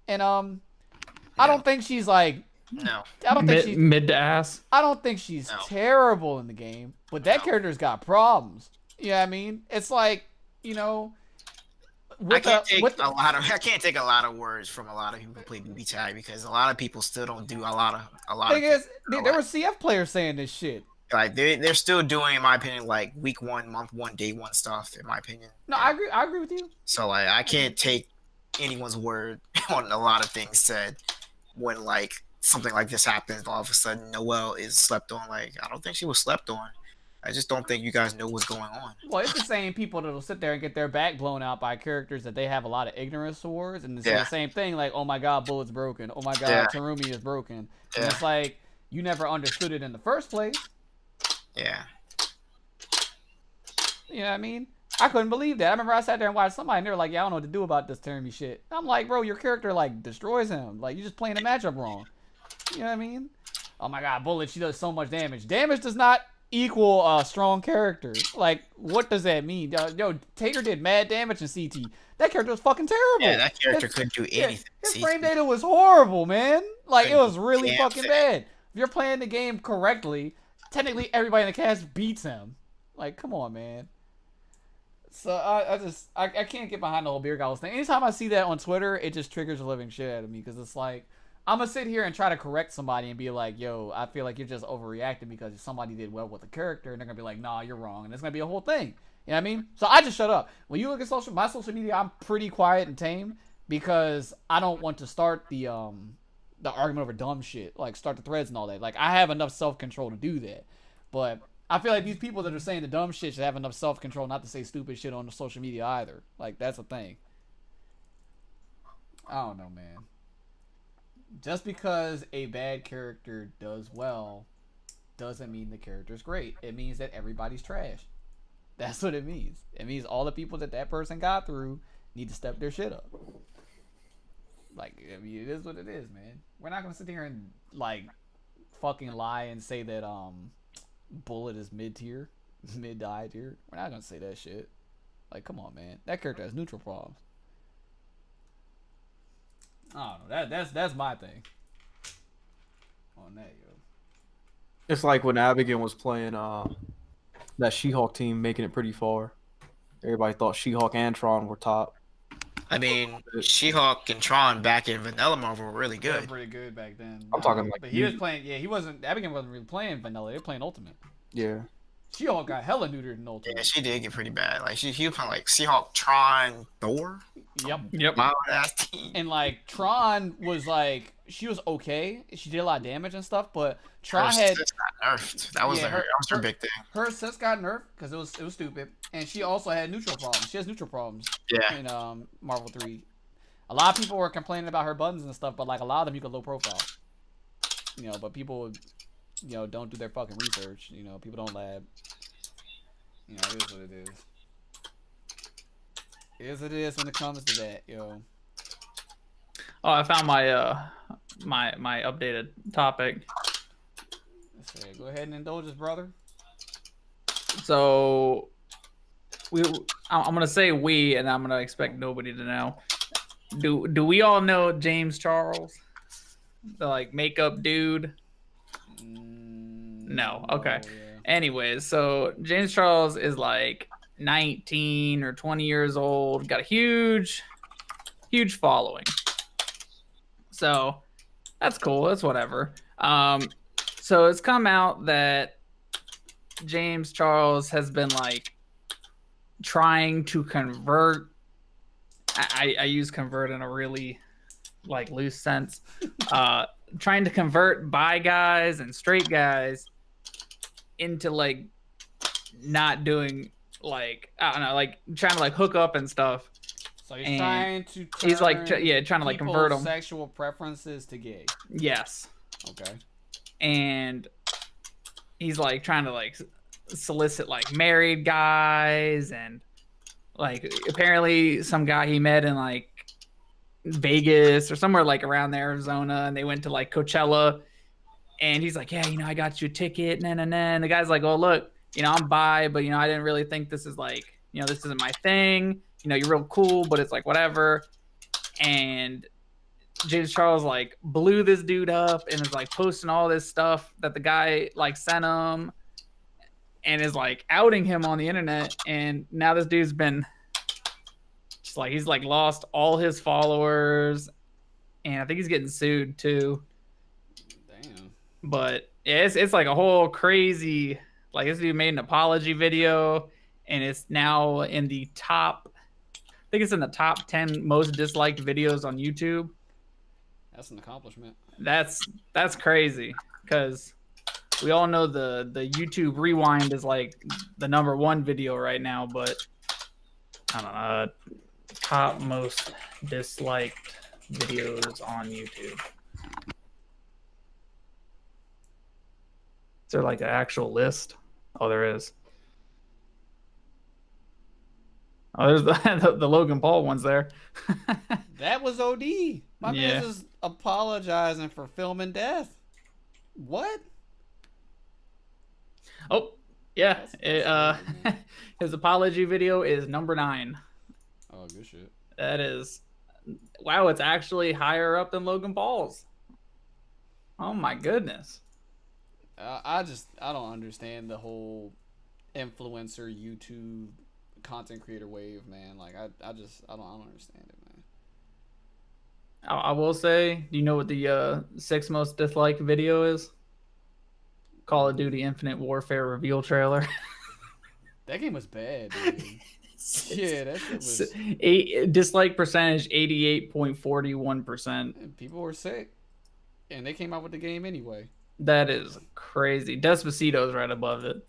And I don't think she's like No. I don't think she's mid to ass. I don't think she's No. terrible in the game, but that No. character's got problems. You know what I mean? It's like, you know, I can't take a lot of words from a lot of people who play BB Tag because a lot of people still don't do a lot of thing is, there were CF players saying this shit. like they're still doing, in my opinion, like week 1, month 1, day 1 stuff. In my opinion. No, I agree with you. So like I can't take anyone's word on a lot of things said when like something like this happens. All of a sudden, Noelle is slept on. Like I don't think she was slept on. I just don't think you guys know what's going on. Well, it's the same people that'll sit there and get their back blown out by characters that they have a lot of ignorance towards, and it's the same thing. Like, oh my god, Bullet's broken. Oh my god, Terumi is broken. And it's like you never understood it in the first place. Yeah. You know what I mean? I couldn't believe that. I remember I sat there and watched somebody and they were like, yeah, I don't know what to do about this Terumi shit. I'm like, bro, your character like destroys him. Like, you're just playing the matchup wrong. You know what I mean? Oh my god, Bullet, she does so much damage. Damage does not equal a strong character. Like, what does that mean? Yo, Tater did mad damage in CT. That character was fucking terrible. Yeah, that character couldn't do anything. His frame data was horrible, man. Like, it was really fucking bad. If you're playing the game correctly, technically everybody in the cast beats him. Like, come on, man. So I can't get behind the whole beer goggles thing. Anytime I see that on Twitter, it just triggers the living shit out of me because it's like I'm gonna sit here and try to correct somebody and be like, yo, I feel like you're just overreacting because somebody did well with the character, and they're gonna be like, nah, you're wrong, and it's gonna be a whole thing. You know what I mean? So I just shut up. When you look at my social media, I'm pretty quiet and tame because I don't want to start the argument over dumb shit, like start the threads and all that. Like I have enough self-control to do that, but I feel like these people that are saying the dumb shit should have enough self-control not to say stupid shit on the social media either. Like, that's a thing. I don't know, man. Just because a bad character does well doesn't mean the character's great. It means that everybody's trash. That's what it means. It means all the people that person got through need to step their shit up. Like, I mean, it is what it is, man. We're not gonna sit here and, like, fucking lie and say that, Bullet is mid-tier, mid to high tier. We're not gonna say that shit. Like, come on, man. That character has neutral problems. I don't know. That's my thing. On that, yo. It's like when Abigail was playing that She-Hulk team, making it pretty far. Everybody thought She-Hulk and Tron were top. I mean, She-Hulk and Tron back in Vanilla Marvel were really They were good. pretty good back then. I'm talking like but he was playing. Yeah, he wasn't. Abigail wasn't really playing vanilla. They were playing Ultimate. Yeah. She-Hulk got hella neutered in Ultimate. Yeah, she did get pretty bad. Like he was playing like She-Hulk, Tron, Thor. Yep. My ass team. And like Tron was like she was okay. She did a lot of damage and stuff, but Tron Her had assist got nerfed. That was her big thing. her assist got nerfed because it was stupid, and she also had neutral problems. She has neutral problems. Yeah. In Marvel 3. A lot of people were complaining about her buttons and stuff, but like a lot of them you could low profile. You know, but people, you know, don't do their fucking research. You know, people don't lab. You know, it is what it is. It is what it is when it comes to that, yo. Oh, I found my my updated topic. Let's see. Go ahead and indulge us, brother. So I'm gonna say we, and I'm gonna expect nobody to know. Do we all know James Charles, the like makeup dude? No. Okay. Oh, yeah. Anyways, so James Charles is like 19 or 20 years old, got a huge following. So that's cool. That's whatever. So it's come out that James Charles has been like trying to convert. I use convert in a really like loose sense. Trying to convert bi guys and straight guys into like not doing like I don't know, like trying to like hook up and stuff. So he's And trying to he's like, turn trying to like people's convert them. sexual preferences to gay. Yes. Okay. And he's like trying to like solicit like married guys, and like apparently some guy he met in like Vegas or somewhere like around there, Arizona, and they went to like Coachella, and he's like, yeah, I got you a ticket, and the guy's like, oh, look, I'm bi, but I didn't really think this is like, this isn't my thing, you're real cool, but it's like whatever. And James Charles like blew this dude up and is like posting all this stuff that the guy like sent him, and is like outing him on the internet. And now this dude's been just like, he's like lost all his followers, and I think he's getting sued too. Damn. But yeah, it's like a whole crazy, like this dude made an apology video, and it's now in the top, I think it's in the top 10 most disliked videos on YouTube. That's an accomplishment. That's crazy, because we all know the YouTube rewind is like the #1 video right now, but I don't know, top most disliked videos on YouTube. Is there like an actual list? Oh, there is. Oh, there's the Logan Paul ones there. That was OD. My Yeah. man is apologizing for filming death. What? Oh, yeah. That's His apology video is #9. Oh, good shit. That is, wow, it's actually higher up than Logan Paul's. Oh my goodness. I don't understand the whole influencer YouTube content creator wave, man. Like I don't understand it, man. I will say, do you know what the 6th most disliked video is? Call of Duty Infinite Warfare reveal trailer. That game was bad, dude. Yeah, that shit was. Dislike percentage 88.41%. And people were sick, and they came out with the game anyway. That is crazy. Despacito's right above it.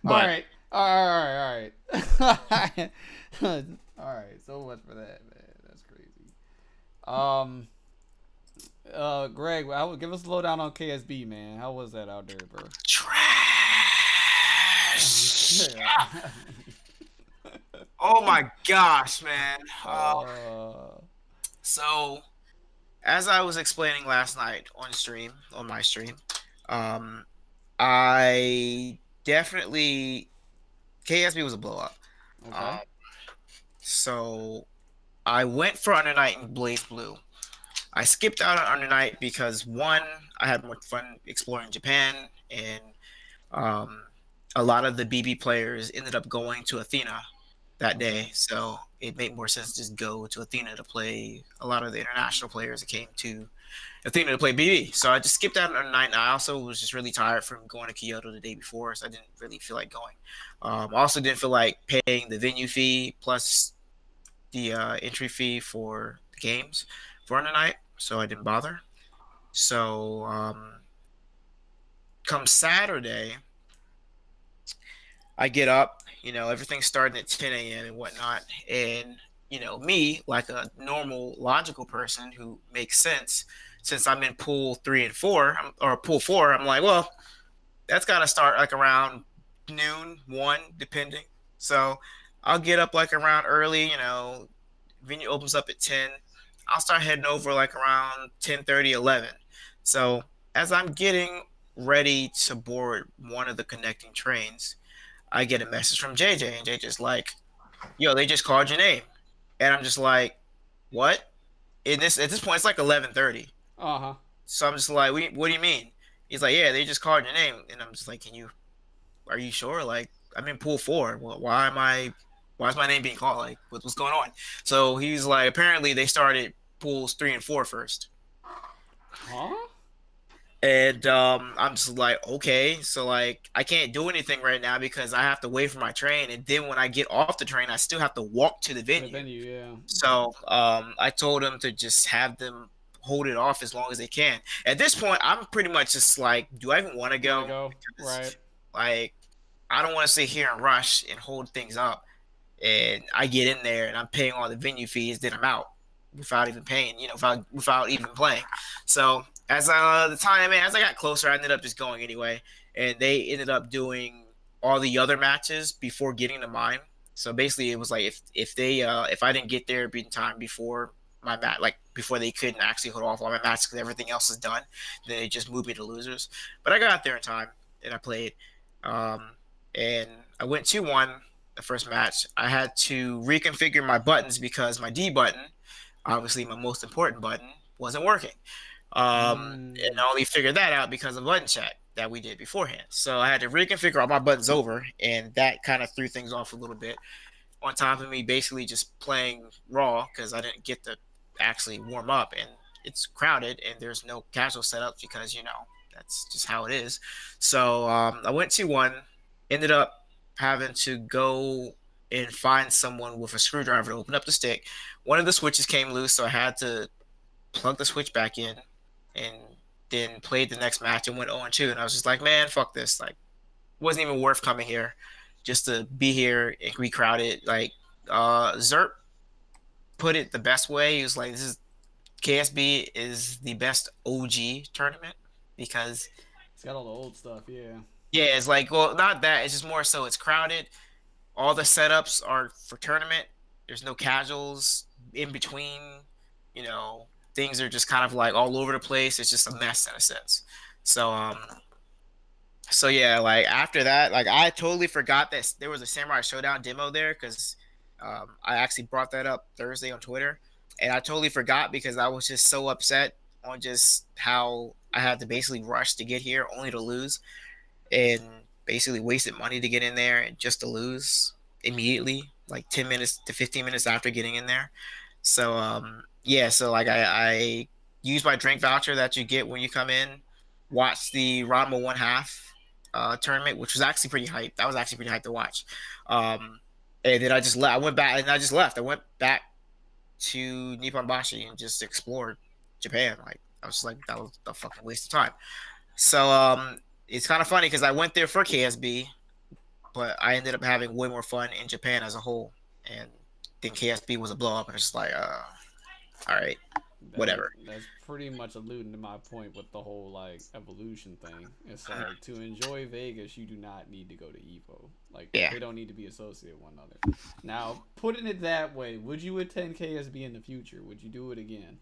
All right. All right. So much for that, man. That's crazy. Greg, give us a lowdown on KSB, man. How was that out there, bro? Trash. Oh my gosh, man. So, as I was explaining last night on my stream, I definitely, KSB was a blow up. Okay. So I went for Under Night and Blaze Blue. I skipped out on Under Night because one, I had more fun exploring Japan, and a lot of the BB players ended up going to Athena that day, so it made more sense to just go to Athena to play a lot of the international players that came to Athena to play BB. So I just skipped out on Under Night, and I also was just really tired from going to Kyoto the day before, so I didn't really feel like going. Also didn't feel like paying the venue fee plus the entry fee for the games for Under Night, so I didn't bother. So come Saturday, I get up, everything's starting at 10 a.m. and whatnot. And, me, like a normal, logical person who makes sense, since I'm in pool 3 and 4, or pool 4, I'm like, well, that's got to start like around noon, 1, depending. So I'll get up like around early, venue opens up at 10. I'll start heading over like around 10:30, 11. So as I'm getting ready to board one of the connecting trains, I get a message from JJ, and JJ's like, yo, they just called your name. And I'm just like, what? At this point, it's like 11:30. Uh-huh. So I'm just like, what do you mean? He's like, yeah, they just called your name. And I'm just like, are you sure? Like, I'm in pool 4. Well, why is my name being called? Like, what's going on? So he's like, apparently they started pools 3 and 4 first. Huh? And I'm just like, okay, so like I can't do anything right now because I have to wait for my train, and then when I get off the train, I still have to walk to the venue. Yeah. So I told him to just have them hold it off as long as they can. At this point, I'm pretty much just like, do I even want to go? Right. Like, I don't want to sit here and rush and hold things up and I get in there and I'm paying all the venue fees, then I'm out without even paying, without even playing. So as as I got closer, I ended up just going anyway, and they ended up doing all the other matches before getting to mine. So basically, it was like if I didn't get there in time before my match, like before they couldn't actually hold off all my matches because everything else is done, then they just moved me to losers. But I got there in time and I played, and I went 2-1 the first match. I had to reconfigure my buttons because my D button, obviously my most important button, wasn't working. And I only figured that out because of button chat that we did beforehand. So I had to reconfigure all my buttons over, and that kind of threw things off a little bit. On top of me basically just playing raw because I didn't get to actually warm up, and it's crowded and there's no casual setups because that's just how it is. So I went 2-1, ended up having to go and find someone with a screwdriver to open up the stick. One of the switches came loose, so I had to plug the switch back in, and then played the next match and went 0-2. And I was just like, man, fuck this. Like, wasn't even worth coming here just to be here and be crowded. Like, Zerp put it the best way. He was like, KSB is the best OG tournament because it's got all the old stuff, yeah. Yeah, it's like, well, not that. It's just more so it's crowded. All the setups are for tournament. There's no casuals in between. Things are just kind of like all over the place. It's just a mess in a sense. So yeah, like after that, like I totally forgot that there was a Samurai Showdown demo there because I actually brought that up Thursday on Twitter, and I totally forgot because I was just so upset on just how I had to basically rush to get here only to lose, and basically wasted money to get in there and just to lose immediately, like 10 minutes to 15 minutes after getting in there. So yeah, so like I used my drink voucher that you get when you come in, watch the Ranma 1/2 tournament, which was actually pretty hyped. That was actually pretty hyped to watch. And then I just left. I went back and I just left. I went back to Nippon Bashi and just explored Japan. Like I was just like, that was a fucking waste of time. So it's kind of funny because I went there for KSB, but I ended up having way more fun in Japan as a whole. And then KSB was a blow up, and it's just like, all right, whatever. That's pretty much alluding to my point with the whole like evolution thing. It's like to enjoy Vegas, you do not need to go to Evo. Like they don't need to be associated with one another. Now, putting it that way, would you attend KSB in the future? Would you do it again?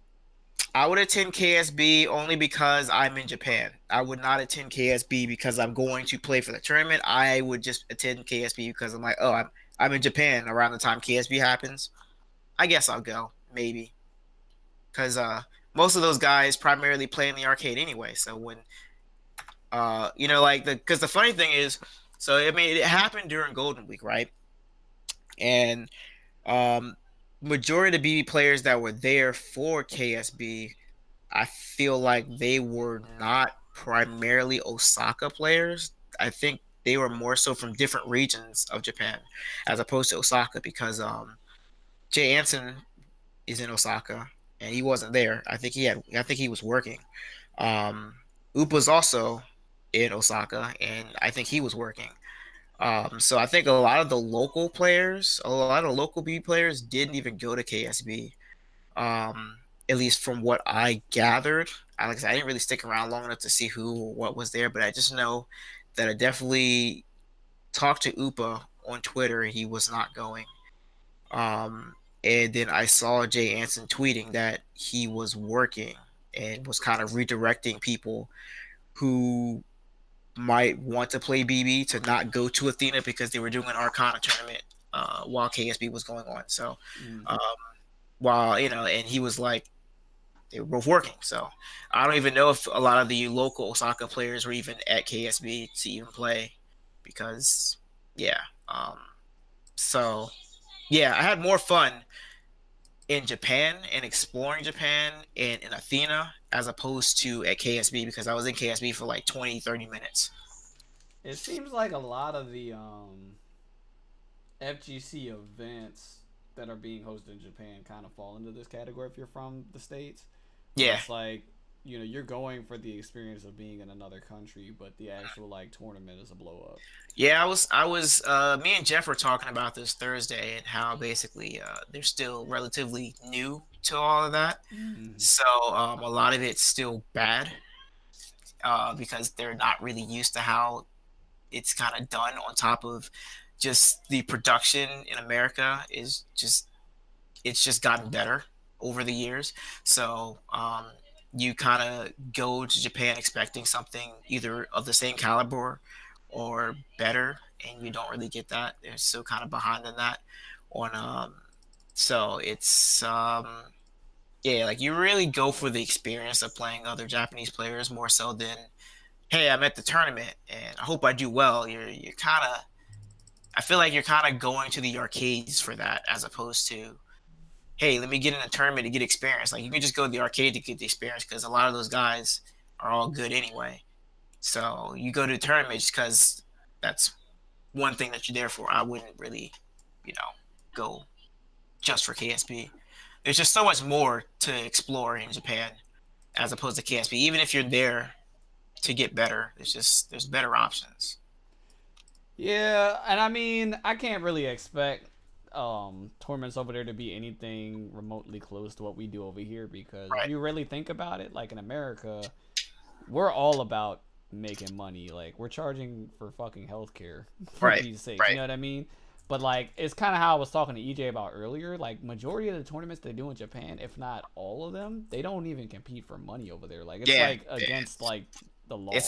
I would attend KSB only because I'm in Japan. I would not attend KSB because I'm going to play for the tournament. I would just attend KSB because I'm like, oh, I'm in Japan around the time KSB happens. I guess I'll go, maybe. Because most of those guys primarily play in the arcade anyway. So when, because the funny thing is, so I mean, it happened during Golden Week, right? And majority of the BB players that were there for KSB, I feel like they were not primarily Osaka players. I think they were more so from different regions of Japan as opposed to Osaka because Jay Anson is in Osaka and he wasn't there. I think he was working. Upa's also in Osaka and I think he was working. So I think a lot of the local players, a lot of local B players didn't even go to KSB. At least from what I gathered. I didn't really stick around long enough to see who or what was there, but I just know that I definitely talked to Upa on Twitter and he was not going. And then I saw Jay Anson tweeting that he was working and was kind of redirecting people who might want to play BB to not go to Athena because they were doing an Arcana tournament while KSB was going on. So and he was like, they were both working. So I don't even know if a lot of the local Osaka players were even at KSB to even play because so yeah, I had more fun in Japan and exploring Japan and in Athena as opposed to at KSB because I was in KSB for like 20-30 minutes. It seems like a lot of the FGC events that are being hosted in Japan kind of fall into this category if you're from the States. Yeah. It's like you're going for the experience of being in another country, but the actual like tournament is a blow up. Yeah, me and Jeff were talking about this Thursday and how basically they're still relatively new to all of that. Mm-hmm. So a lot of it's still bad because they're not really used to how it's kind of done. On top of just the production in America it's just gotten better over the years. So you kind of go to Japan expecting something either of the same caliber or better, and you don't really get that. They're still kind of behind in that. On so it's yeah, like you really go for the experience of playing other Japanese players more so than, hey, I'm at the tournament and I hope I do well. You're kind of, I feel like you're kind of going to the arcades for that as opposed to, hey, let me get in a tournament to get experience. Like you can just go to the arcade to get the experience because a lot of those guys are all good anyway. So you go to the tournament just because that's one thing that you're there for. I wouldn't really, go just for KSB. There's just so much more to explore in Japan as opposed to KSB. Even if you're there to get better, there's better options. Yeah, and I mean, I can't really expect tournaments over there to be anything remotely close to what we do over here because if Right. you really think about it, like in America, we're all about making money. Like we're charging for fucking healthcare for Right, Pete's sake. right. You know what I mean? But like it's kind of how I was talking to EJ about earlier. Like majority of the tournaments they do in Japan, if not all of them, they don't even compete for money over there. Like it's Yeah, like against like the law. It's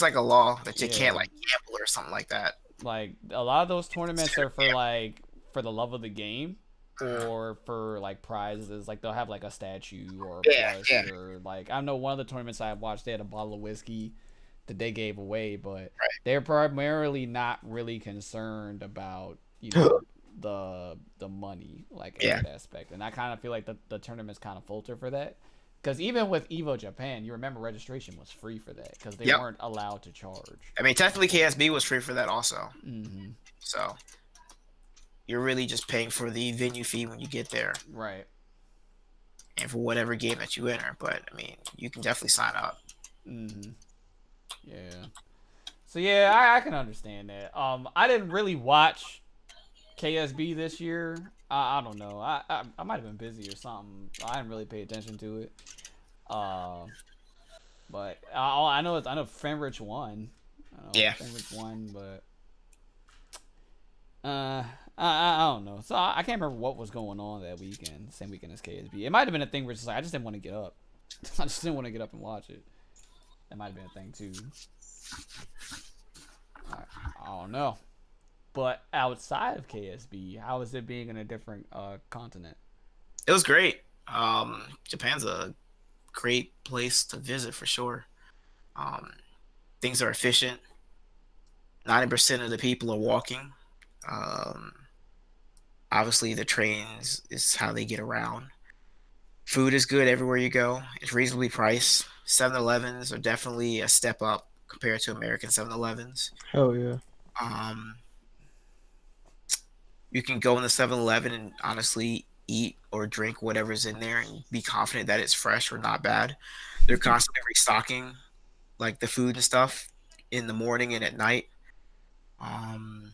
like a law that you Yeah. can't like gamble or something like that. Like a lot of those tournaments are for like for the love of the game or for like prizes. Like they'll have like a statue or a Yeah, plush yeah. or like I know one of the tournaments I watched they had a bottle of whiskey that they gave away, but Right. they're primarily not really concerned about the money like in Yeah. that aspect. And I kind of feel like the tournaments kind of falter for that. Because even with Evo Japan, you remember registration was free for that because they Yep. weren't allowed to charge. I mean, technically KSB was free for that also. Mm-hmm. So you're really just paying for the venue fee when you get there Right. and for whatever game that you enter. But I mean, you can definitely sign up. Mm-hmm. Yeah. So yeah, I can understand that. I didn't really watch KSB this year. I don't know. I might have been busy or something. I didn't really pay attention to it. But I know Fenrich won. Yeah. Fenrich won, but I don't know. So I can't remember what was going on that weekend. Same weekend as KSB. It might have been a thing where it's just like I just didn't want to get up. I just didn't want to get up and watch it. That might have been a thing too. I don't know. But outside of KSB, how is it being in a different continent? It was great. Japan's a great place to visit for sure. Things are efficient. 90% of the people are walking. Obviously, the trains is how they get around. Food is good everywhere you go. It's reasonably priced. 7-Elevens are definitely a step up compared to American 7-Elevens. Hell yeah. You can go in the 7-Eleven and honestly eat or drink whatever's in there and be confident that it's fresh or not bad. They're constantly restocking like the food and stuff in the morning and at night. Um,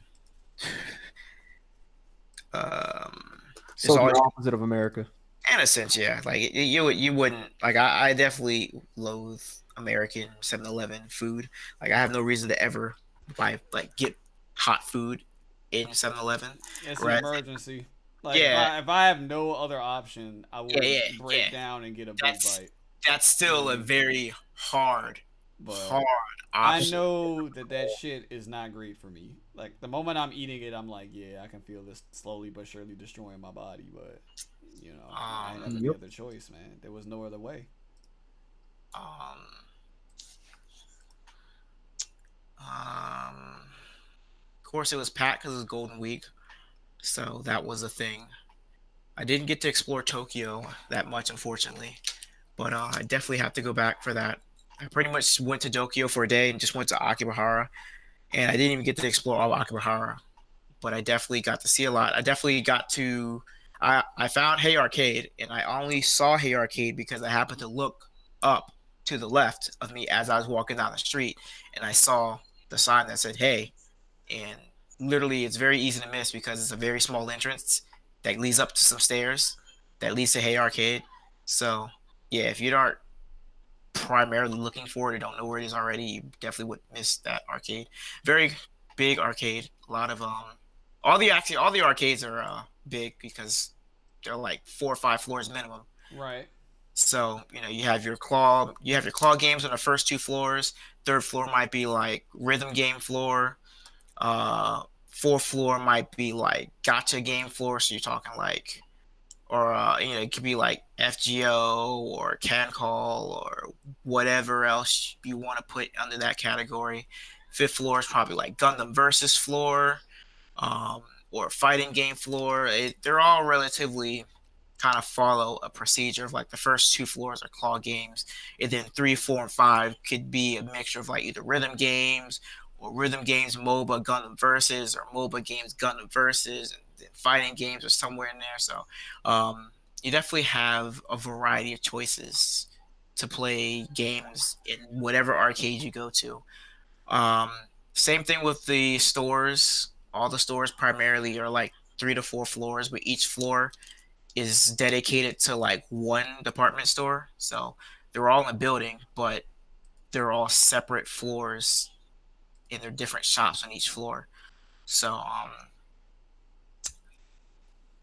So always- the opposite of America. in a sense, yeah. Like you wouldn't like. I definitely loathe American 7-Eleven food. Like I have no reason to ever get hot food in 7-Eleven. It's Right. an emergency. Like Yeah. if I have no other option, I will Yeah, break yeah. down and get a big That's- bite. That's still a very hard But I option. know that shit is not great for me. Like the moment I'm eating it, I'm like, yeah, I can feel this slowly but surely destroying my body. But I ain't have any Yep. other choice, man. There was no other way. Of course, it was packed because it was Golden Week, so that was a thing. I didn't get to explore Tokyo that much, unfortunately, but I definitely have to go back for that. I pretty much went to Tokyo for a day and just went to Akihabara, and I didn't even get to explore all Akihabara, but I definitely got to see a lot. I definitely got to. I found Hey Arcade, and I only saw Hey Arcade because I happened to look up to the left of me as I was walking down the street, and I saw the sign that said "Hey," and literally it's very easy to miss because it's a very small entrance that leads up to some stairs that leads to Hey Arcade. So yeah, if you aren't primarily looking for it or don't know where it is already, you definitely would miss that arcade. Very big arcade. A lot of all the arcades are big because they're like 4 or 5 floors minimum. Right. So you have your claw games on the first 2 floors. Third floor might be like rhythm game floor. Fourth floor might be like gotcha game floor. So you're talking like, or it could be like FGO or Can Call or whatever else you want to put under that category. Fifth floor is probably like Gundam Versus floor, or fighting game floor. They're all relatively kind of follow a procedure of like the first 2 floors are claw games, and then 3, 4, and 5 could be a mixture of like either rhythm games or rhythm games MOBA Gundam Versus, or MOBA games Gundam Versus, and then fighting games are somewhere in there. So you definitely have a variety of choices to play games in whatever arcade you go to. Same thing with the stores. All the stores primarily are like 3 to 4 floors, but each floor is dedicated to like one department store. So they're all in a building, but they're all separate floors in their different shops on each floor. So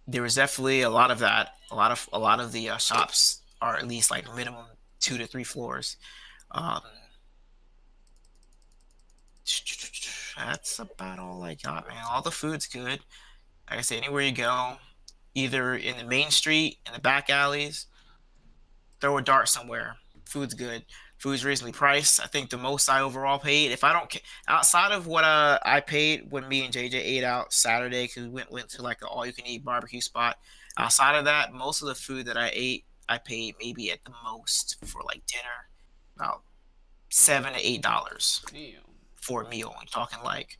there was definitely a lot of that. A lot of the shops are at least like minimum 2 to 3 floors. That's about all I got, man. All the food's good. Like I said, anywhere you go, either in the main street, in the back alleys, throw a dart somewhere. Food's good. Food's reasonably priced. I think the most I overall paid, if I don't outside of what I paid when me and JJ ate out Saturday, because we went to like an all-you-can-eat barbecue spot. Outside of that, most of the food that I ate, I paid maybe at the most for like dinner about $7 to $8 Damn. for a meal. I'm talking like,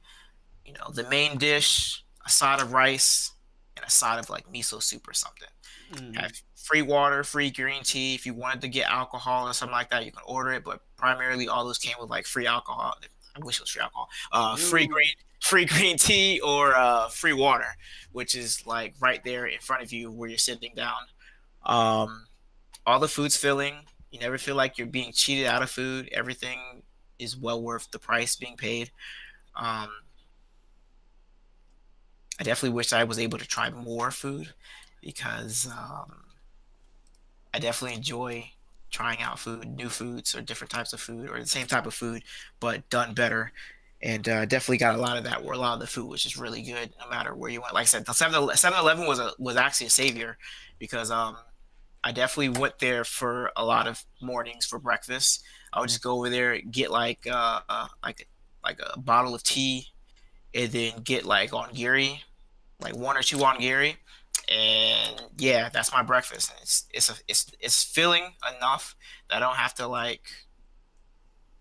the main dish, a side of rice, and a side of like miso soup or something. Have free water, free green tea. If you wanted to get alcohol or something like that, you can order it. But primarily, all those came with like free alcohol. I wish it was free alcohol. Free green tea or free water, which is like right there in front of you where you're sitting down. All the food's filling. You never feel like you're being cheated out of food. Everything is well worth the price being paid. I definitely wish I was able to try more food, because I definitely enjoy trying out food, new foods or different types of food, or the same type of food but done better. And definitely got a lot of that, where a lot of the food was just really good no matter where you went. Like I said, the 7-Eleven was actually a savior, because I definitely went there for a lot of mornings for breakfast. I would just go over there, get like a bottle of tea, and then get like onigiri, like 1 or 2 onigiri, and yeah, that's my breakfast. And it's filling enough that I don't have to like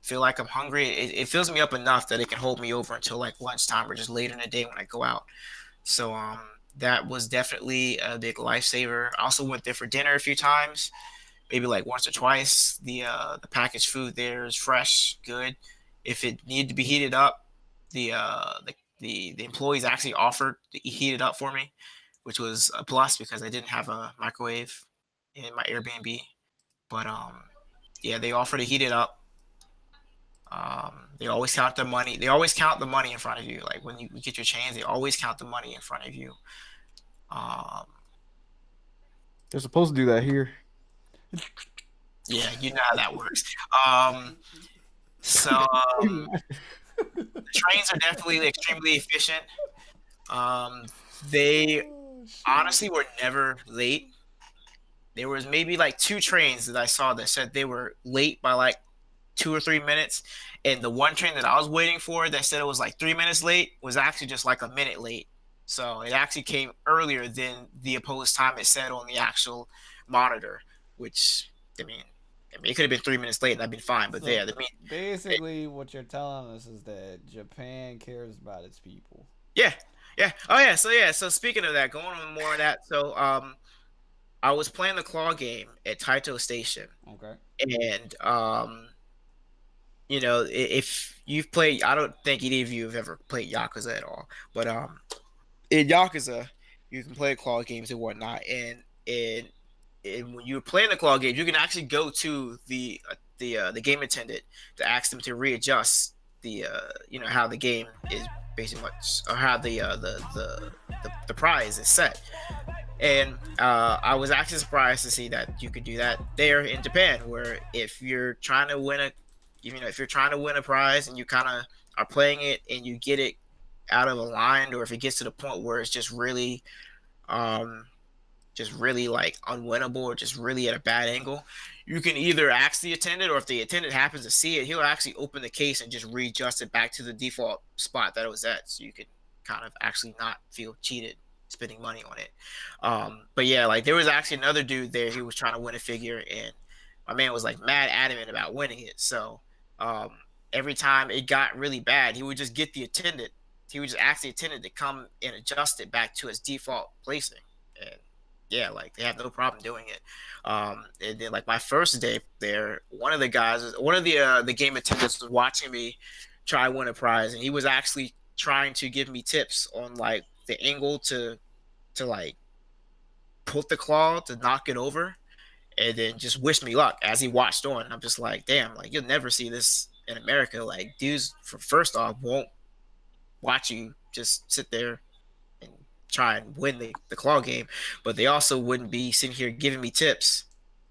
feel like I'm hungry. It fills me up enough that it can hold me over until like lunchtime or just later in the day when I go out. So that was definitely a big lifesaver. I also went there for dinner a few times, maybe like once or twice. The packaged food there is fresh, good. If it needed to be heated up, the employees actually offered to heat it up for me, which was a plus because I didn't have a microwave in my Airbnb. But yeah, they offered to heat it up. They always count the money. They always count the money in front of you. Like when you get your change, they always count the money in front of you. They're supposed to do that here. Yeah, you know how that works. So the trains are definitely extremely efficient. They honestly were never late. There was maybe like 2 trains that I saw that said they were late by like 2 or 3 minutes, and the one train that I was waiting for that said it was like 3 minutes late was actually just like a minute late. So it actually came earlier than the opposed time it said on the actual monitor, which I mean it could have been 3 minutes late and I'd been fine. But So yeah, basically, what you're telling us is that Japan cares about its people. yeah. Oh yeah. So speaking of that, going on more of that. So I was playing the claw game at Taito Station, Okay. and you know, if you've played, I don't think any of you have ever played Yakuza at all, but in Yakuza, you can play claw games and whatnot, and when you're playing the claw game, you can actually go to the game attendant to ask them to readjust the you know, how the game is basically much, or how the prize is set. And I was actually surprised to see that you could do that there in Japan, where if you're trying to win a, you know, if you're trying to win a prize and you kind of are playing it and you get it out of a line, or if it gets to the point where it's um, just really like unwinnable, or just really at a bad angle, you can either ask the attendant, or if the attendant happens to see it, he'll actually open the case and just readjust it back to the default spot that it was at, so you could kind of actually not feel cheated spending money on it. But yeah, like there was actually another dude there. He was trying to win a figure, and my man was like mad adamant about winning it. So um, every time it got really bad, he would just get the attendant. He would just ask the attendant to come and adjust it back to its default placing. And yeah, like they have no problem doing it. And then like my first day there, one of the guys, one of the game attendants was watching me try to win a prize, and he was actually trying to give me tips on like the angle to like put the claw to knock it over, and then just wish me luck as he watched on. I'm just like, damn, like you'll never see this in America. Like dudes, for first off, won't watch you just sit there and try and win the claw game, but they also wouldn't be sitting here giving me tips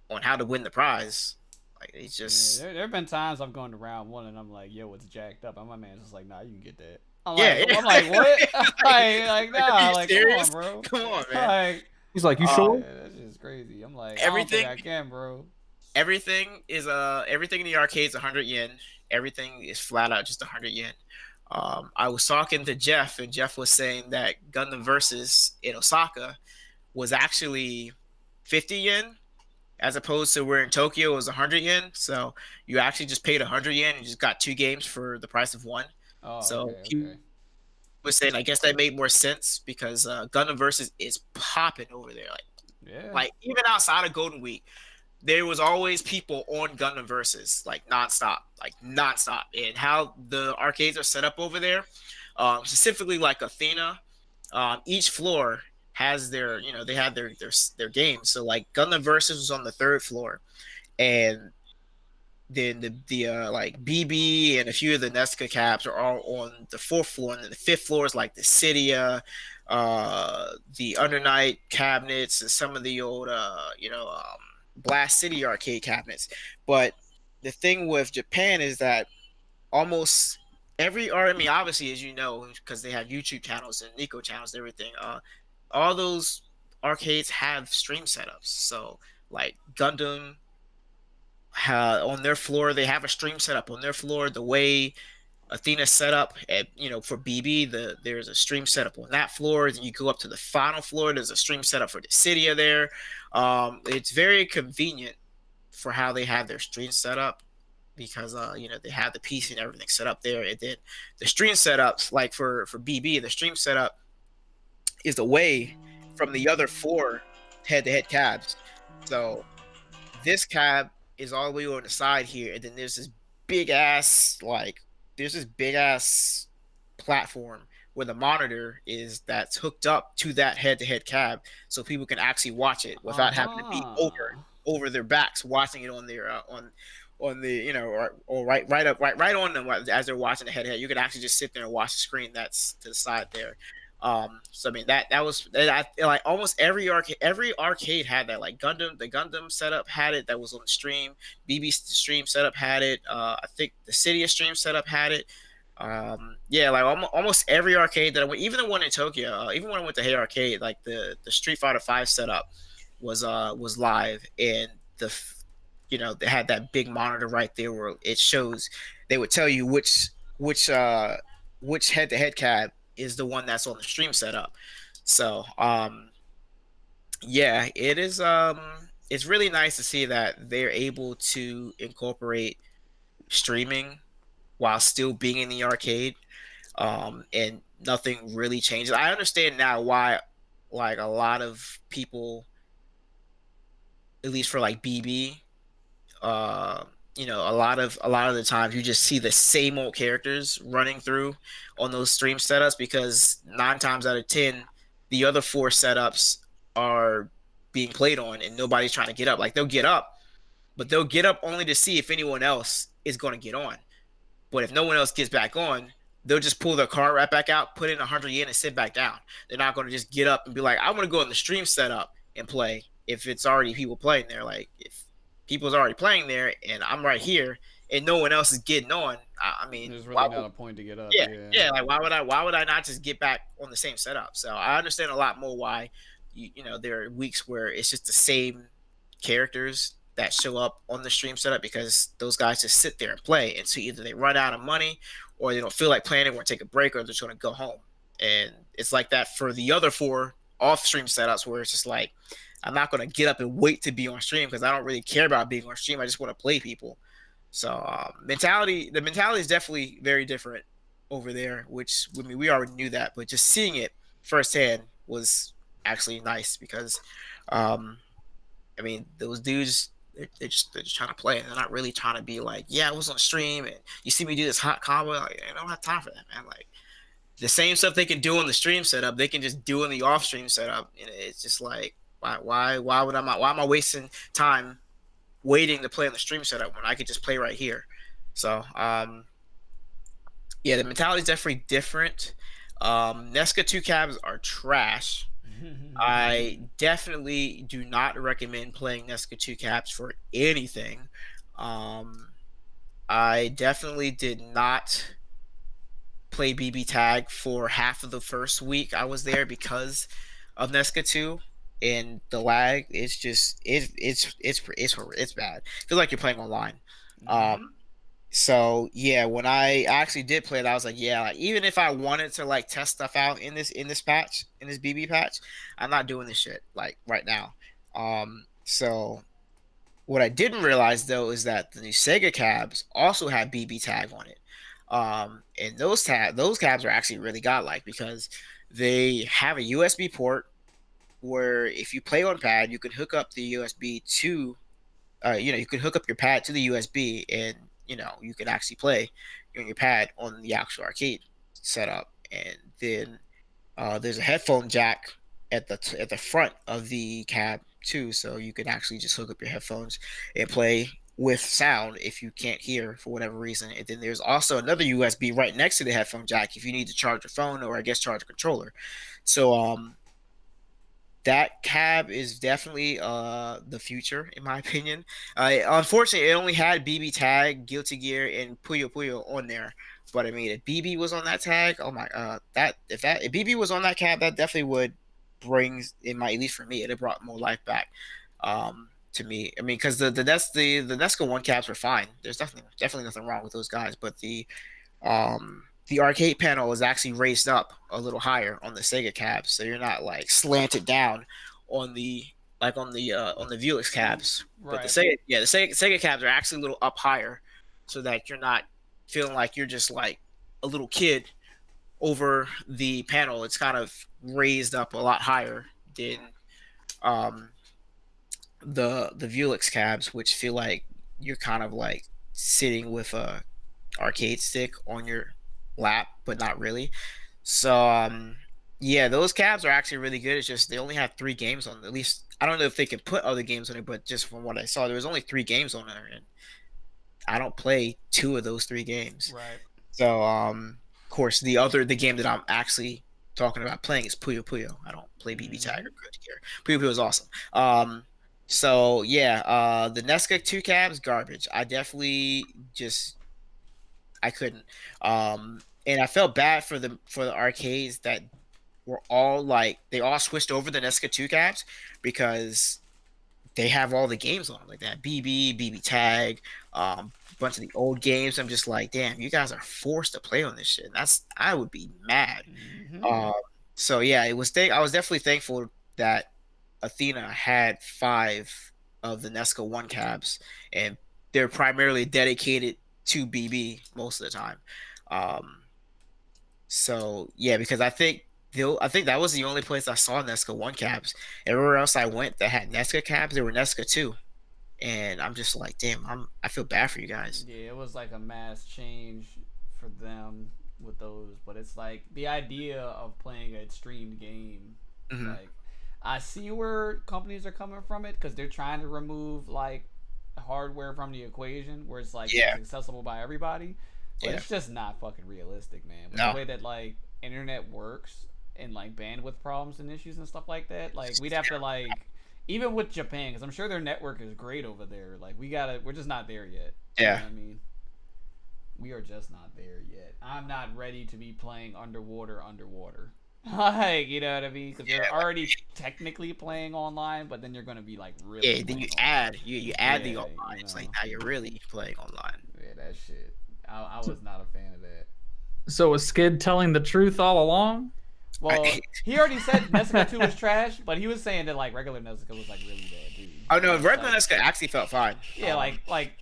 on how to win the prize. Like it's Yeah, just there have been times I've gone to round one and I'm like, yo, it's jacked up, and my man's just like, nah, you can get that. yeah, yeah. I'm like, what? like, Are nah, you like, serious? come on, bro. Come on, man. Like, He's like, you Uh, sure? yeah, that's just crazy. I'm like, Everything- I don't think I can, bro. Everything in the arcade is 100 yen. Everything is flat out just 100 yen. I was talking to Jeff, and Jeff was saying that Gundam Versus in Osaka was actually 50 yen, as opposed to where in Tokyo it was 100 yen. So you actually just paid 100 yen and just got two games for the price of one. Oh, So okay, he okay. was saying, I guess that made more sense because Gundam Versus is popping over there. Yeah. Like even outside of Golden Week, there was always people on Gundam Versus, like nonstop. And how the arcades are set up over there, specifically like Athena, each floor has their, you know, they have their games. So like Gundam Versus was on the third floor, and then the like BB and a few of the Nesca caps are all on the fourth floor, and then the fifth floor is like the Cydia, the Undernight cabinets, and some of the old Blast City arcade cabinets. But the thing with Japan is that almost every, or I mean, obviously, as you know, because they have YouTube channels and Nico channels and everything, all those arcades have stream setups. So like Gundam, on their floor, they have a stream setup on their floor. The way Athena set up at, you know, for BB, there's a stream setup on that floor. Then you go up to the final floor, there's a stream setup for the Cydia there. It's very convenient for how they have their stream set up, because you know, they have the PC and everything set up there. And then the stream setups, like for BB, the stream setup is away from the other four head-to-head cabs. So this cab is all the way on the side here, and then there's this big ass platform where the monitor is, that's hooked up to that head-to-head cab, so people can actually watch it without having to be over their backs watching it on their on the, you know, or right on them as they're watching the head-to-head. You could actually just sit there and watch the screen that's to the side there. So I mean, that was, like almost every arcade had that. Like Gundam, the Gundam setup had it, that was on the stream. BB stream setup had it. I think the Cydia stream setup had it. Yeah, like almost every arcade that I went, even the one in Tokyo, even when I went to Hey Arcade, like the Street Fighter V setup was live, and you know, they had that big monitor right there where it shows. They would tell you which head-to-head cab is the one that's on the stream setup. So yeah, it is it's really nice to see that they're able to incorporate streaming while still being in the arcade, and nothing really changes. I understand now why, like, a lot of people at least for like BB, you know, a lot of the times you just see the same old characters running through on those stream setups because 9 times out of 10, the other 4 setups are being played on and nobody's trying to get up. Like they'll get up, but they'll get up only to see if anyone else is going to get on. But if no one else gets back on, they'll just pull their card right back out, put in 100 yen, and sit back down. They're not going to just get up and be like, I want to go in the stream setup and play if it's already people playing there. Like, if people's already playing there and I'm right here and no one else is getting on, I mean, There's really not a point to get up. yeah. Like, why would I not just get back on the same setup? So I understand a lot more why, you know, there are weeks where it's just the same characters that show up on the stream setup because those guys just sit there and play. And so either they run out of money or they don't feel like playing, they want to take a break, or they're just going to go home. And it's like that for the other 4 off stream setups where it's just like, I'm not going to get up and wait to be on stream because I don't really care about being on stream. I just want to play people. So the mentality is definitely very different over there, which, I mean, we already knew that, but just seeing it firsthand was actually nice because, I mean, those dudes, they're just trying to play, and they're not really trying to be like, yeah, I was on stream and you see me do this hot combo. Like, I don't have time for that, man. Like, the same stuff they can do on the stream setup, they can just do in the off stream setup. And it's just like, why am I wasting time waiting to play on the stream setup when I could just play right here? So yeah, the mentality is definitely different. Nesca 2 cabs are trash. I definitely do not recommend playing Nesca 2 cabs for anything. I definitely did not play BB tag for half of the first week I was there because of Nesca 2, and the lag is just it's bad. Feels like you're playing online. So yeah, when I actually did play it, I was like, yeah, like, even if I wanted to like test stuff out in this patch, in this BB patch, I'm not doing this shit like right now. So what I didn't realize though is that the new Sega cabs also have BB tag on it. And those cabs are actually really godlike because they have a USB port where if you play on pad, you can hook up the USB to, you can hook up your pad to the USB and, you can actually play on your pad on the actual arcade setup. And then there's a headphone jack at the front of the cab too, so you can actually just hook up your headphones and play with sound if you can't hear for whatever reason. And then there's also another USB right next to the headphone jack if you need to charge your phone or I guess charge a controller. So that cab is definitely the future in my opinion. Unfortunately, it only had BB tag, Guilty Gear, and Puyo Puyo on there. But I mean, if BB was on that tag, oh my, if BB was on that cab, that definitely would bring, at least for me, it brought more life back. To me, I mean, because the Nesca 1 cabs were fine. There's definitely nothing wrong with those guys, but the arcade panel is actually raised up a little higher on the Sega cabs, so you're not like slanted down on the Vuelix cabs. Right. But the Sega cabs are actually a little up higher, so that you're not feeling like you're just like a little kid over the panel. It's kind of raised up a lot higher than the Vuelix cabs, which feel like you're kind of like sitting with a arcade stick on your lap, but not really. So yeah, those cabs are actually really good. It's just they only have 3 games on it. At least I don't know if they can put other games on it, but just from what I saw, there was only 3 games on there, and I don't play 2 of those 3 games. Right. So of course the game that I'm actually talking about playing is Puyo Puyo. I don't play BB Tag or Guilty Gear. Puyo Puyo is awesome. So yeah, the Nesca 2 cabs, garbage. I definitely I couldn't. And I felt bad for the arcades that were all like, they all switched over the Nesca 2 cabs because they have all the games on them, like that BB Tag, bunch of the old games. I'm just like, damn, you guys are forced to play on this shit. I would be mad. So yeah, I was definitely thankful that Athena had 5 of the Nesca 1 cabs, and they're primarily dedicated to BB most of the time. So yeah, because I think I think that was the only place I saw Nesca 1 caps. Everywhere else I went that had Nesca caps, they were Nesca 2. And I'm just like, damn, I feel bad for you guys. Yeah, it was like a mass change for them with those, but it's like the idea of playing a streamed game. Hmm. Like, I see where companies are coming from it because they're trying to remove like hardware from the equation, where it's like Yeah, it's accessible by everybody. But yeah. it's just not fucking realistic, man. With the No. way that like internet works and like bandwidth problems and issues and stuff like that, like we'd have to like even with Japan, because I'm sure their network is great over there. Like we're just not there yet. You know Yeah. what I mean? We are just not there yet. I'm not ready to be playing underwater. Like, you know what I mean? Because Yeah. you're already technically playing online, but then you're gonna be like really. Yeah, then playing you online. add you add the Yeah, online. you It's know. like now you're really playing online. Yeah, that shit. I was not a fan of that. So was Skid telling the truth all along? Well, he already said Nezuko 2 was trash, but he was saying that like regular Nezuko was like really bad, dude. Oh no, It's regular like, Nesca actually felt fine. yeah,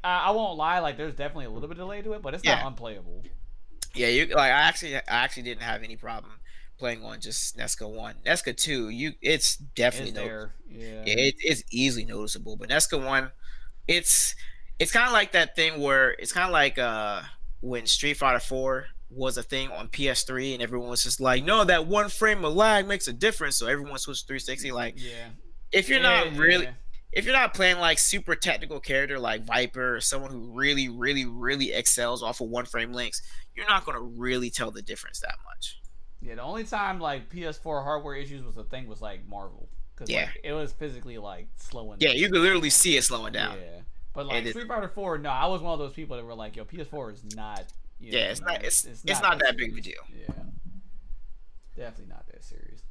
I won't lie, like there's definitely a little bit of delay to it, but it's Yeah. not unplayable. Yeah, you like I actually didn't have any problem playing on just Nesca 1. Nesca 2, it's definitely It's noticeable. there, yeah. Yeah, it's easily noticeable. But Nesca 1, it's it's kind of like that thing where it's kind of like when Street Fighter 4 was a thing on PS3 and everyone was just like, no, that one frame of lag makes a difference. So everyone switched 360. Like Yeah. if you're Yeah, not really yeah. if you're not playing like super technical character like Viper or someone who really, really, really excels off of one frame links, you're not gonna really tell the difference that much. Yeah, the only time like PS4 hardware issues was a thing was like Marvel, because Yeah. like it was physically like slowing. Yeah, you can literally see it slowing down. Yeah, but And like Street Fighter 4, no, I was one of those people that were like, yo, PS4 is not. You know yeah, what it's I mean? not it's not that big of a serious. deal. Yeah, definitely not that serious.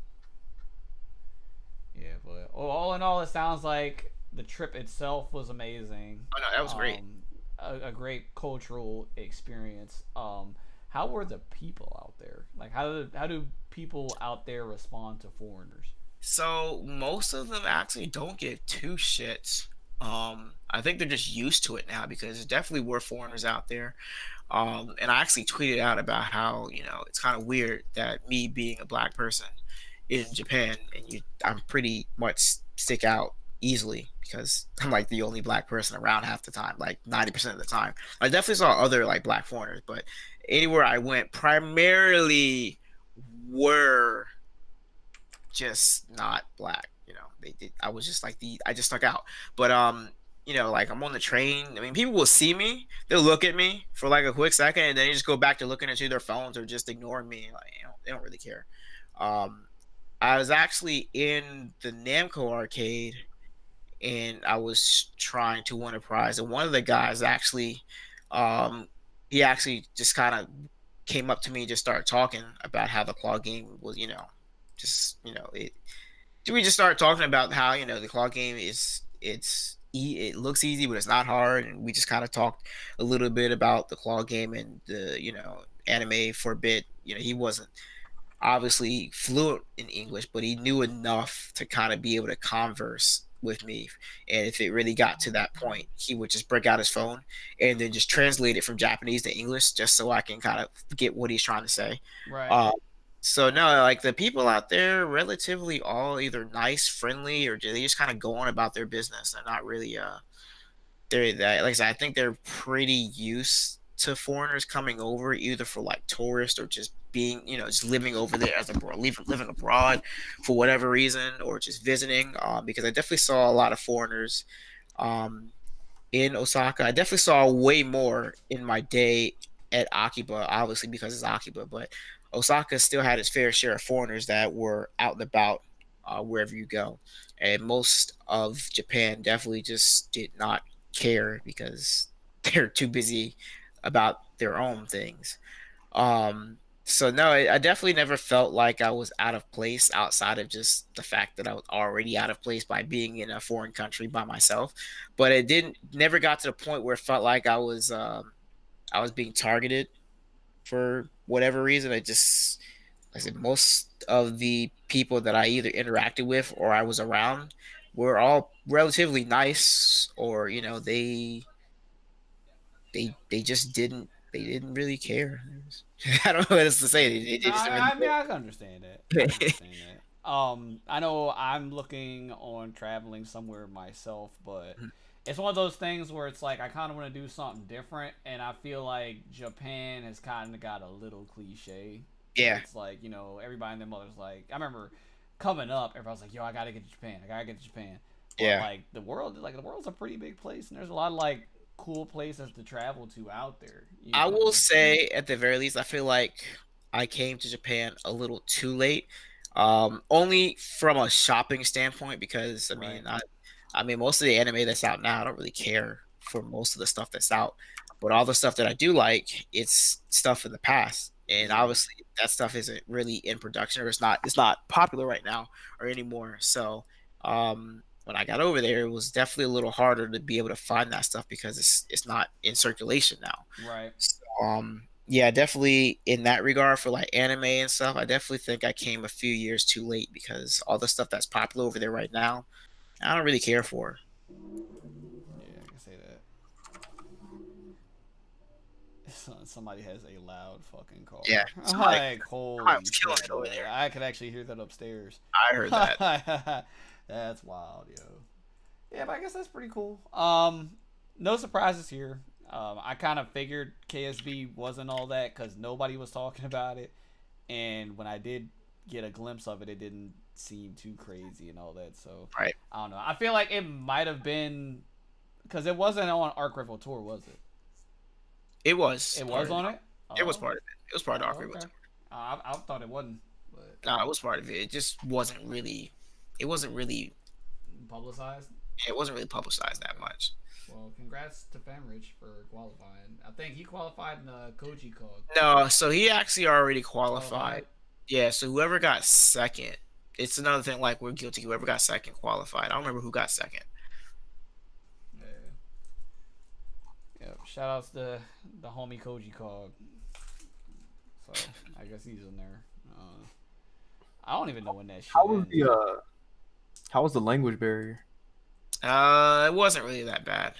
Yeah, but all in all, it sounds like the trip itself was amazing. Oh no, that was great. A great cultural experience. How were the people out there? Like, how do people out there respond to foreigners? So most of them actually don't give two shits. I think they're just used to it now because there definitely were foreigners out there. And I actually tweeted out about how it's kind of weird that me being a black person in Japan and I'm pretty much stick out easily because I'm like the only black person around half the time, like 90% of the time. I definitely saw other like black foreigners, but anywhere I went, primarily were just not black. They did. I was just like I just stuck out. But like I'm on the train. I mean, people will see me. They'll look at me for like a quick second, and then they just go back to looking into their phones or just ignoring me. Like they don't really care. Um, I was actually in the Namco arcade, and I was trying to win a prize, and one of the guys actually, um, he actually just kind of came up to me and just started talking about how the claw game was, just it we just started talking about how the claw game it looks easy but it's not hard, and we just kind of talked a little bit about the claw game and the anime for a bit. He wasn't obviously fluent in English, but he knew enough to kind of be able to converse with me. And if it really got to that point, he would just break out his phone and then just translate it from Japanese to English just so I can kind of get what he's trying to say. Right. So no, like the people out there, relatively all either nice, friendly, or they just kind of go on about their business. They're not really they're that like I said, I think they're pretty used to foreigners coming over either for like tourists or just being just living over there as living abroad for whatever reason or just visiting. Because I definitely saw a lot of foreigners in Osaka. I definitely saw way more in my day at Akiba, obviously because it's Akiba, but Osaka still had its fair share of foreigners that were out and about wherever you go. And most of Japan definitely just did not care because they're too busy about their own things. So no, I definitely never felt like I was out of place outside of just the fact that I was already out of place by being in a foreign country by myself. But it never got to the point where it felt like I was being targeted for whatever reason. Like I said, most of the people that I either interacted with or I was around were all relatively nice, or they just didn't they didn't really care. I don't know what else to say. They just didn't really I mean, I can understand that. I can understand that. I know I'm looking on traveling somewhere myself, but it's one of those things where it's like I kind of want to do something different, and I feel like Japan has kind of got a little cliche. Yeah. It's like, you know, everybody and their mother's like, I remember coming up, everybody's like, yo, I gotta get to Japan. I gotta get to Japan. But Yeah. like the world's a pretty big place, and there's a lot of like cool places to travel to out there. You I know? will say, at the very least, I feel like I came to Japan a little too late. Only from a shopping standpoint, because I mean, most of the anime that's out now, I don't really care for most of the stuff that's out. But all the stuff that I do like, it's stuff in the past, and obviously that stuff isn't really in production, or it's not popular right now or anymore. So, when I got over there, it was definitely a little harder to be able to find that stuff because it's not in circulation now. Right. So, yeah, definitely in that regard for like anime and stuff, I definitely think I came a few years too late because all the stuff that's popular over there right now, I don't really care for. Yeah, I can say that. Somebody has a loud fucking car. Yeah, Like, holy I was killing shit, it over boy. there. I could actually hear that upstairs. I heard that. That's wild, yo. Yeah, but I guess that's pretty cool. No surprises here. I kind of figured KSB wasn't all that because nobody was talking about it, and when I did get a glimpse of it, it didn't seem too crazy and all that. So Right. I don't know. I feel like it might have been because it wasn't on Arc Rival Tour, was it? It was. It was on it. It was part of it. It was part of Arc Rival okay. Tour. I thought it wasn't, but No, it was part of it. It just wasn't really. It wasn't really. publicized. It wasn't really publicized that much. Well, congrats to Famrich for qualifying. I think he qualified in the Koji Cog. No, so he actually already qualified. Yeah, so whoever got second, it's another thing like we're guilty. Whoever got second qualified. I don't remember who got second. Yeah. Yep. Shout outs to the homie Koji Cog. So I guess he's in there. I don't even know when that shit ends. How was the language barrier? It wasn't really that bad.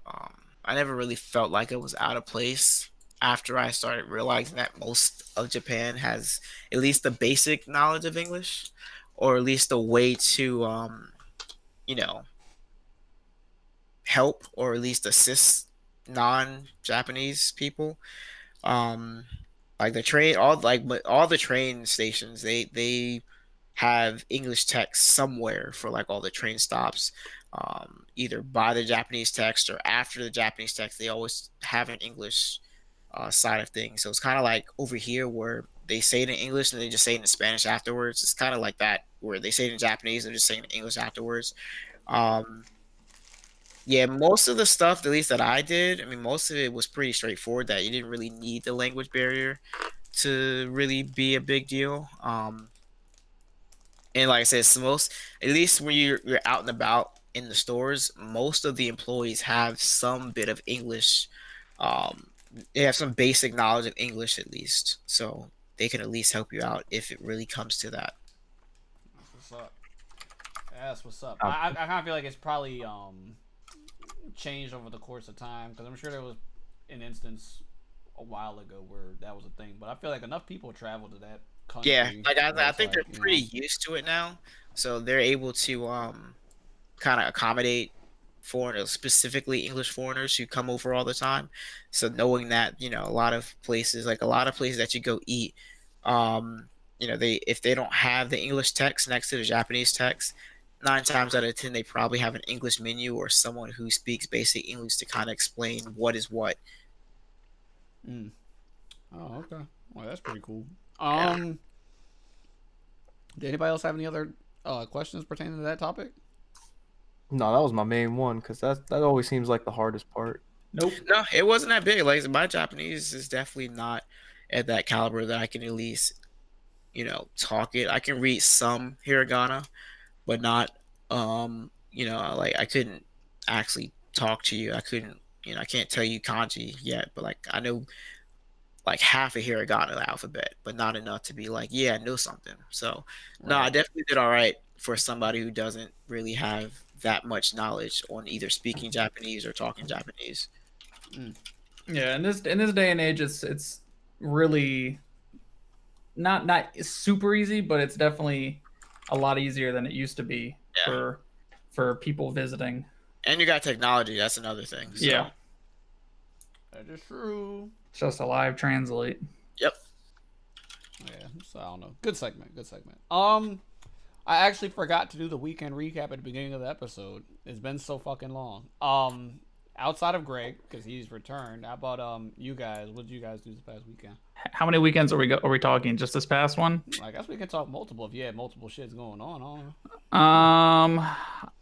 I never really felt like it was out of place after I started realizing that most of Japan has at least the basic knowledge of English, or at least a way to, you know, help or at least assist non-Japanese people. Like all the train stations, they have English text somewhere for like all the train stops. Either by the Japanese text or after the Japanese text, they always have an English side of things. So it's kind of like over here where they say it in English and they just say it in Spanish afterwards. It's kind of like that where they say it in Japanese and just say it in English afterwards. Yeah, most of the stuff, at least that I did, I mean, most of it was pretty straightforward. That you didn't really need the language barrier to really be a big deal. And like I said, it's at least when you're out and about in the stores, most of the employees have some bit of English. They have some basic knowledge of English at least, so they can at least help you out if it really comes to that. That's what's up. That's what's up. I kind of feel like it's probably changed over the course of time because I'm sure there was an instance a while ago where that was a thing, but I feel like enough people travel to that country. Yeah, like I think like, they're pretty used to it now, so they're able to kind of accommodate foreigners, specifically English foreigners who come over all the time. So knowing that, a lot of places that you go eat, if they don't have the English text next to the Japanese text, 9 times out of 10 they probably have an English menu or someone who speaks basic English to kind of explain what is what. Oh, okay. Well, that's pretty cool. Yeah. Did anybody else have any other questions pertaining to that topic? No, that was my main one because that always seems like the hardest part. Nope. No, it wasn't that big. Like my Japanese is definitely not at that caliber that I can at least, talk it. I can read some hiragana, but not, like I couldn't actually talk to you. I couldn't, I can't tell you kanji yet, but like I know like half a hiragana alphabet, but not enough to be like, yeah, I know something. So no, I definitely did all right for somebody who doesn't really have that much knowledge on either speaking Japanese or talking Japanese. Yeah, in this day and age, it's really not super easy, but it's definitely a lot easier than it used to be Yeah. for people visiting. And you got technology. That's another thing. So. Yeah, That is true. it's just a live translate. Yep. Yeah, so I don't know. Good segment. Good segment. I actually forgot to do the weekend recap at the beginning of the episode. It's been so fucking long. Outside of Greg, because he's returned, how about you guys? What did you guys do this past weekend? How many weekends are we talking? Just this past one? I guess we can talk multiple if you had multiple shits going on. Huh?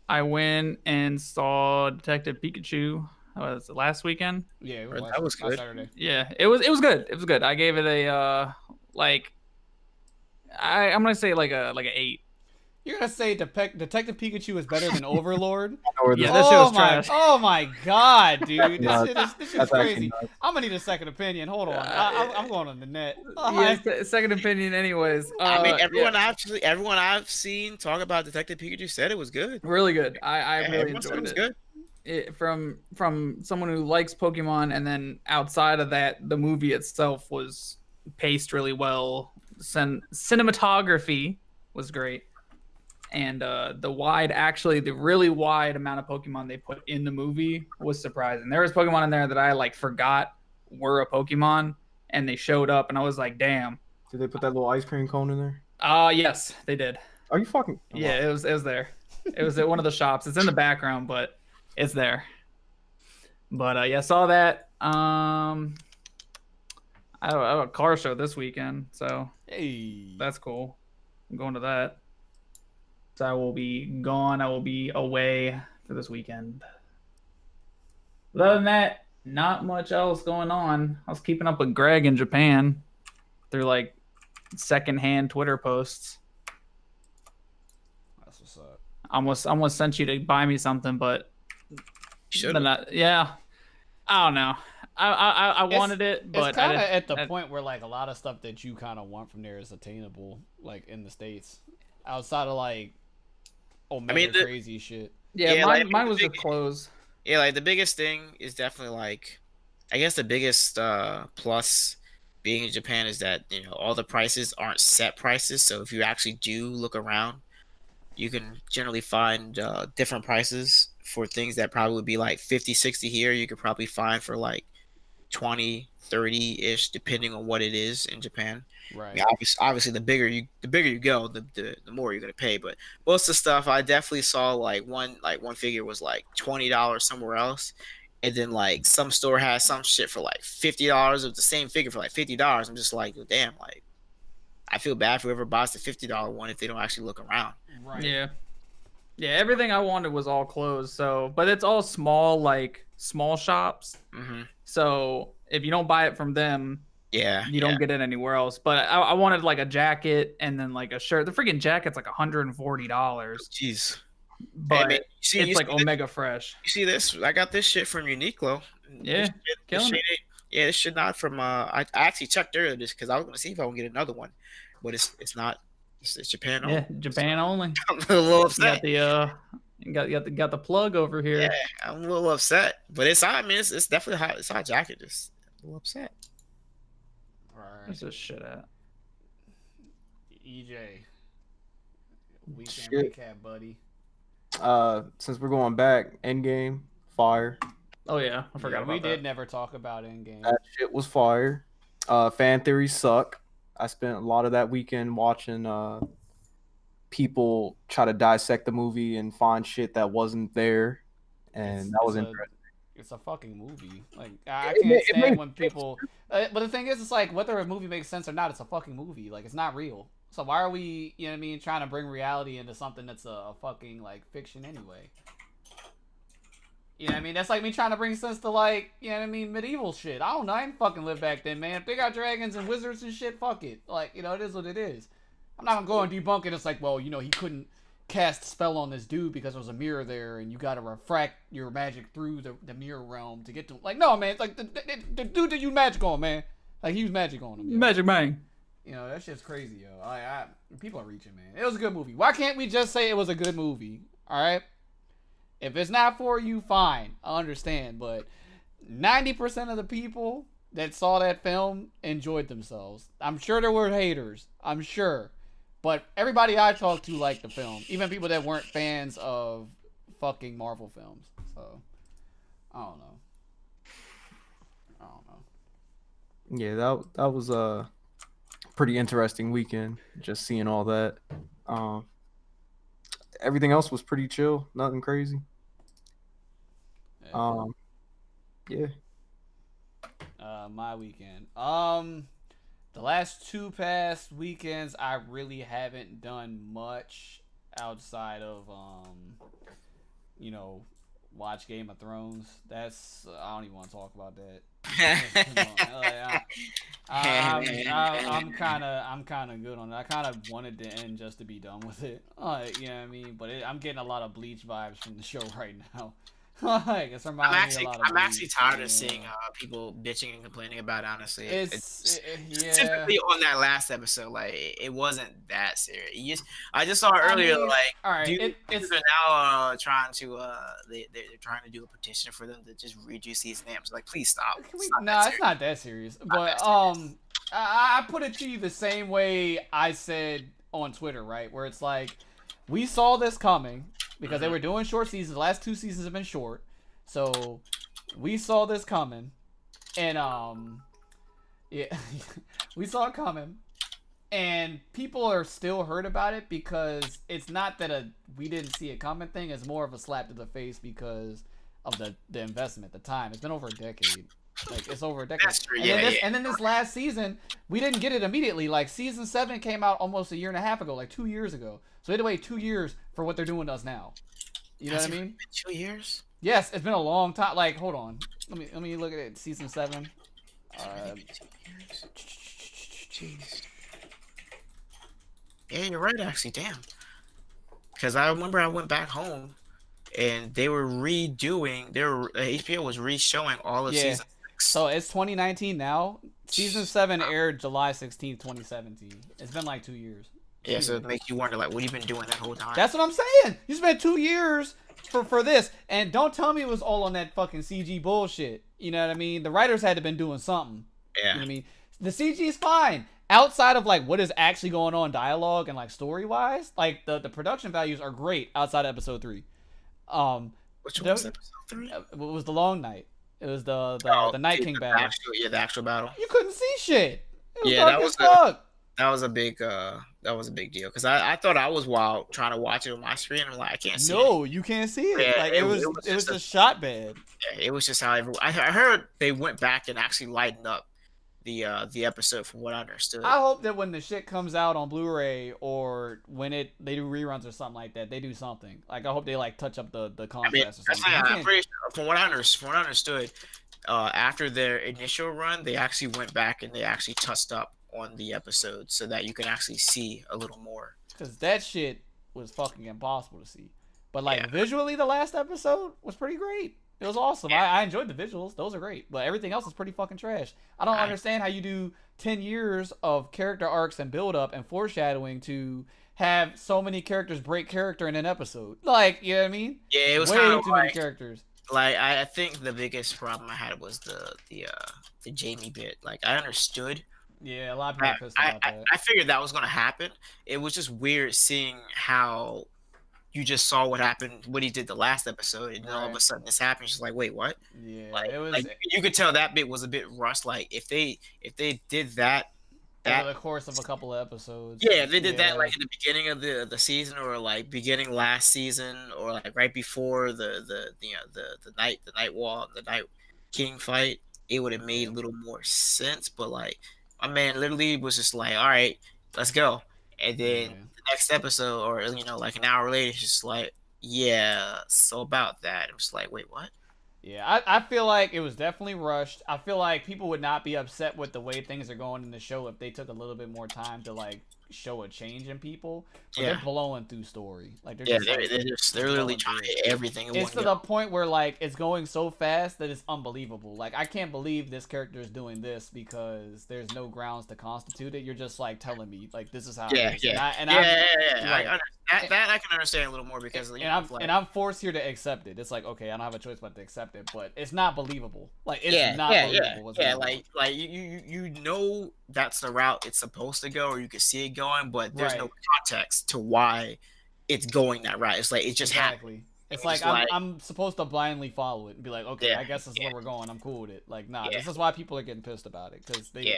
I went and saw Detective Pikachu. Was it last weekend? Yeah, it That was last good. Saturday. Yeah, it was good. It was good. I gave it a like I'm gonna say like a 8. You're gonna say Detective Pikachu is better than Overlord? Yeah, that shit was my, trash. oh my god, dude, No, this shit is That's actually crazy. nuts. I'm gonna need a second opinion. Hold on, I'm going on the net. Yeah, second opinion. Anyways, I mean, yeah, everyone I've seen talk about Detective Pikachu said it was good. really good. I Yeah, really everyone said enjoyed was it. good. From someone who likes Pokemon, and then outside of that, the movie itself was paced really well. Cinematography was great, and the really wide amount of Pokemon they put in the movie was surprising. There was Pokemon in there that I like forgot were a Pokemon, and they showed up, and I was like, damn. Did they put that little ice cream cone in there? Yes, they did. Are you fucking? Yeah, it was there. It was at one of the shops. It's in the background, but it's there. But yeah, saw that. I have a car show this weekend, so Hey, that's cool. I'm going to that. So I will be gone. I will be away for this weekend. But other than that, not much else going on. I was keeping up with Greg in Japan through like secondhand Twitter posts. that's what's up. I almost sent you to buy me something, but Should then yeah, I don't know. I wanted it, but it's kind of I at the didn't- point where like a lot of stuff that you kind of want from there is attainable, like in the States, outside of like Omega crazy shit. Yeah, Yeah, mine, like, mine the was big- just clothes. Yeah, like the biggest thing is definitely like, I guess the biggest plus being in Japan is that all the prices aren't set prices. So if you actually do look around, you can generally find different prices for things that probably would be like 50, 60 here. You could probably find for like 20, 30-ish, depending on what it is in Japan. Right. I mean, obviously, the bigger you go, the more you're gonna pay. But most of the stuff I definitely saw like one figure was like $20 somewhere else, and then like some store has some shit for like $50 of the same figure for like $50. I'm just like, damn, like I feel bad for whoever buys the $50 one if they don't actually look around. Right. Yeah, everything I wanted was all closed. So, but it's all small shops. Hmm. So if you don't buy it from them, Yeah, you don't get it anywhere else. But I wanted like a jacket and then like a shirt. The freaking jacket's like $140, Jeez. but man, it's like Omega Fresh. You see this? I got this shit from Uniqlo. Yeah, killing it. Yeah, this shit not from. I actually checked earlier just because I was gonna see if I can get another one, but it's not. It's Japan. Yeah, Japan only. I'm a little You upset. got the plug over here. Yeah, I'm a little upset, but it's. I mean, it's definitely hot. It's a hot jacket. Just a little upset. Where's this shit at? EJ. Weekend Shit. recap, buddy. Since we're going back, Endgame, fire. Oh yeah, I forgot about we that. did never talk about Endgame. That shit was fire. Fan theories suck. I spent a lot of that weekend watching people try to dissect the movie and find shit that wasn't there, and that was interesting. It's a fucking movie. Like I It can't makes stand when sense. people. But the thing is, it's like whether a movie makes sense or not, it's a fucking movie. Like it's not real. So why are we, you know what I mean, trying to bring reality into something that's a fucking like fiction anyway? You know what I mean? That's like me trying to bring sense to like, you know what I mean, medieval shit. I don't know. I ain't fucking live back then, man. If they got dragons and wizards and shit, fuck it. Like, you know, it is what it is. I'm not gonna go and debunk it. It's like, well, you know, he couldn't cast a spell on this dude because there was a mirror there and you gotta refract your magic through the mirror realm to get to him. Like, no, man. It's like the dude that used magic on, man. Like, he used magic on him. Yo. Magic Bang. You know, that shit's crazy, yo. People are reaching, man. It was a good movie. Why can't we just say it was a good movie? All right? If it's not for you, fine. I understand. But 90% of the people that saw that film enjoyed themselves. I'm sure there were haters. I'm sure. But everybody I talked to liked the film. Even people that weren't fans of fucking Marvel films. So, I don't know. Yeah, that was a pretty interesting weekend. Just seeing all that. Everything else was pretty chill. Nothing crazy. Yeah. My weekend. The last 2 past weekends, I really haven't done much outside of watch Game of Thrones. That's I don't even want to talk about that. I'm kind of good on it. I kind of wanted to end just to be done with it. You know what I mean? But I'm getting a lot of Bleach vibes from the show right now. It's reminding me a lot of I'm actually Bleach, tired of seeing people bitching and complaining about it, honestly. It's Typically on that last episode, like it wasn't that serious. I just saw earlier, all right, dudes are now trying to they're trying to do a petition for them to just reduce these names. Like, please stop. It's not that serious. But I put it to you the same way I said on Twitter, right? Where it's like, we saw this coming because they were doing short seasons. The last 2 seasons have been short, so we saw this coming, and yeah, we saw it coming, and people are still hurt about it because it's not that we didn't see it coming thing. It's more of a slap to the face because of the investment, the time. It's been over a decade. Like, it's over a decade. That's true, And then this last season, we didn't get it immediately. Like, season 7 came out almost 1.5 years ago, like 2 years ago. So we had to wait 2 years for what they're doing to us now. You know what I mean? 2 years? Yes, it's been a long time. Like, hold on. Let me look at it. Season 7. 2 years. Jeez. Yeah, you're right, actually. Damn. Because I remember I went back home, and they were redoing. HBO was re-showing all of season 6. So it's 2019 now. Season 7 aired July 16th, 2017. It's been like 2 years. Yeah, so it makes you wonder, like, what have you been doing that whole time? That's what I'm saying. You spent 2 years for this, and don't tell me it was all on that fucking CG bullshit. You know what I mean? The writers had to been doing something. Yeah. You know what I mean? The CG is fine. Outside of like what is actually going on dialogue and like story wise, like the production values are great outside of episode 3. Which one was episode 3? It was the Long Night. It was the Night King battle. The actual battle. You couldn't see shit. That was a big deal because I thought I was wild trying to watch it on my screen. I'm like, I can't see it. No, you can't see it. Yeah, like it was just shot bad. Yeah, it was just how I heard they went back and actually lightened up the episode from what I understood. I hope that when the shit comes out on Blu-ray or when they do reruns or something like that, they do something. Like I hope they like touch up the contrast or something. I'm pretty sure, from what I understood, after their initial run, they actually went back and they actually touched up on the episode so that you can actually see a little more. Because that shit was fucking impossible to see. But like visually, the last episode was pretty great. It was awesome. Yeah. I enjoyed the visuals. Those are great. But everything else is pretty fucking trash. I don't understand how you do 10 years of character arcs and build up and foreshadowing to have so many characters break character in an episode. Like, you know what I mean? Yeah, it was way kind of too many characters. Like I think the biggest problem I had was the Jamie bit. Like I understood. Yeah, a lot of people are pissed about that. I figured that was gonna happen. It was just weird seeing how you just saw what happened, what he did the last episode, and then all of a sudden this happened. She's like, wait, what? Yeah, like, it was. Like, you could tell that bit was a bit rushed. Like if they did that over the course of a couple of episodes. Yeah, they did that like in the beginning of the season, or like beginning last season, or like right before the night wall, the Night King fight. It would have made a little more sense. But like my man literally was just like, all right, let's go. And then the next episode, or like an hour later, it's just like, yeah, so about that. I'm just like, wait, what? Yeah, I feel like it was definitely rushed. I feel like people would not be upset with the way things are going in the show if they took a little bit more time to like show a change in people, but Yeah. they're blowing through story. Like they're Yeah, just like, they're literally blowing trying through everything. In it's one to go. the point where like it's going so fast that it's unbelievable. Like I can't believe this character is doing this because there's no grounds to constitute it. You're just like telling me like this is how Yeah, it is. yeah, And yeah. right. That I can understand a little more because and I'm forced here to accept it. It's like okay, I don't have a choice but to accept it, but it's not believable. Like it's not believable. What's going on. like you know that's the route it's supposed to go, or you can see it going, but there's no context to why it's going that route. It's like it just happened. It's like I'm supposed to blindly follow it and be like, okay, I guess this is where we're going. I'm cool with it. Like, nah, this is why people are getting pissed about it because they.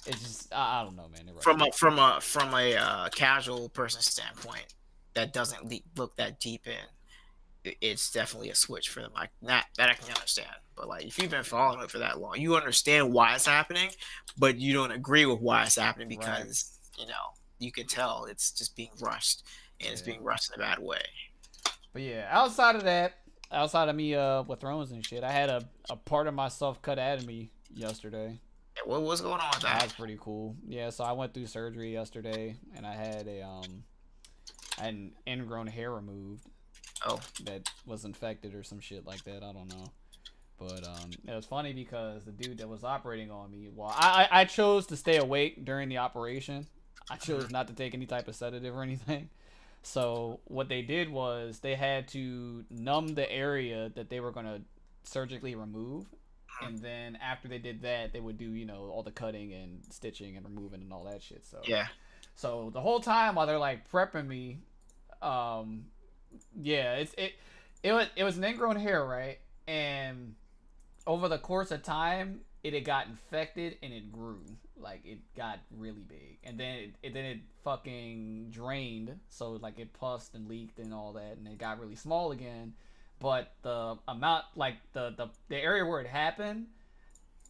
It's just I don't know, man. From a casual person standpoint that doesn't look that deep in, it's definitely a switch for them. Like that I can understand. But like if you've been following it for that long, you understand why it's happening, but you don't agree with why it's happening because you know you can tell it's just being rushed and it's being rushed in a bad way. But yeah, outside of that, outside of me with Thrones and shit, I had a part of myself cut out of me yesterday. What was going on with that? That's pretty cool. Yeah, so I went through surgery yesterday and I had an ingrown hair removed. Oh. That was infected or some shit like that. I don't know. But it was funny because the dude that was operating on me, well, I chose to stay awake during the operation. I chose not to take any type of sedative or anything. So what they did was they had to numb the area that they were going to surgically remove. And then after they did that, they would do, you know, all the cutting and stitching and removing and all that shit. So yeah. So the whole time while they're like prepping me, yeah, it was an ingrown hair, right? And over the course of time, it had got infected and it grew. Like it got really big, and then it fucking drained. So like it pussed and leaked and all that, and it got really small again. But the amount, like the area where it happened,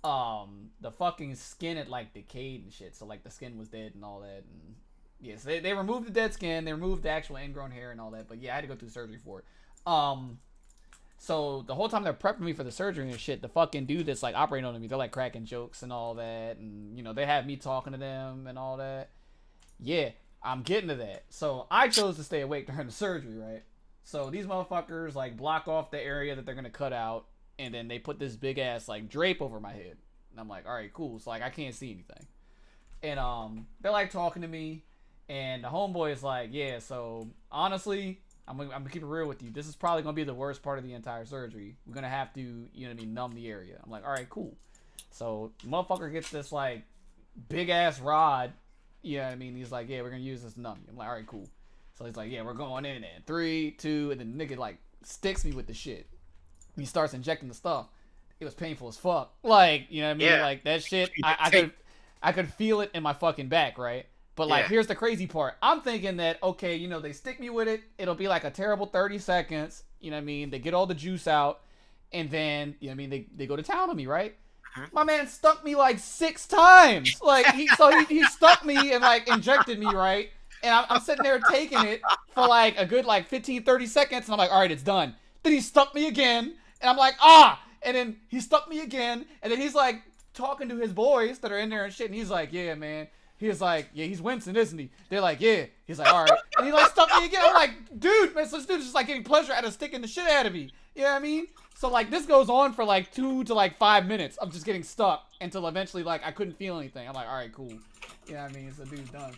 the fucking skin had like decayed and shit. So like the skin was dead and all that. And yes, they removed the dead skin. They removed the actual ingrown hair and all that. But yeah, I had to go through surgery for it. So the whole time they're prepping me for the surgery and shit, the fucking dude that's like operating on me, they're like cracking jokes and all that, and you know they have me talking to them and all that. Yeah, I'm getting to that. So I chose to stay awake during the surgery, right? So these motherfuckers like block off the area that they're gonna cut out, and then they put this big ass like drape over my head, and I'm like, all right, cool. So like I can't see anything, and they're like talking to me, and the homeboy is like, yeah. So honestly, I'm gonna keep it real with you. This is probably gonna be the worst part of the entire surgery. We're gonna have to, you know what I mean, numb the area. I'm like, all right, cool. So motherfucker gets this like big ass rod. You know what I mean? He's like, yeah, we're gonna use this to numb you. I'm like, all right, cool. So he's like, yeah, we're going in and 3, 2, and then the nigga like sticks me with the shit. He starts injecting the stuff. It was painful as fuck. Like, you know what I mean? Yeah. Like that shit. I could feel it in my fucking back, right? But like, here's the crazy part. I'm thinking that, okay, you know, they stick me with it. It'll be like a terrible 30 seconds. You know what I mean? They get all the juice out. And then, you know what I mean? They go to town on me, right? My man stuck me like 6 times. Like, he stuck me and like injected me, right? And I'm sitting there taking it for like a good like 15, 30 seconds. And I'm like, all right, it's done. Then he stuck me again. And I'm like, ah! And then he stuck me again. And then he's like talking to his boys that are in there and shit. And he's like, yeah, man. He's like, yeah, he's wincing, isn't he? They're like, yeah. He's like, all right. And he like stuck me again. I'm like, dude, man, so this dude's just like getting pleasure out of sticking the shit out of me. You know what I mean? So like this goes on for like 2 to like 5 minutes of just getting stuck until eventually like I couldn't feel anything. I'm like, all right, cool. You know what I mean? So dude's done.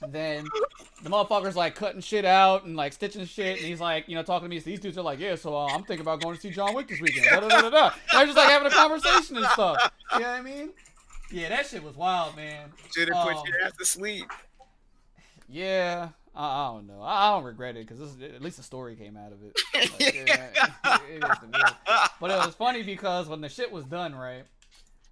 And then the motherfucker's like cutting shit out and like stitching shit, and he's like, you know, talking to me. So these dudes are like, yeah, so I'm thinking about going to see John Wick this weekend. Da, da, da, da, da. And they're just like having a conversation and stuff. You know what I mean? Yeah, that shit was wild, man. Should have put your ass to sleep. Yeah, I don't know. I don't regret it because at least the story came out of it. Like, it is weird. But it was funny because when the shit was done, right?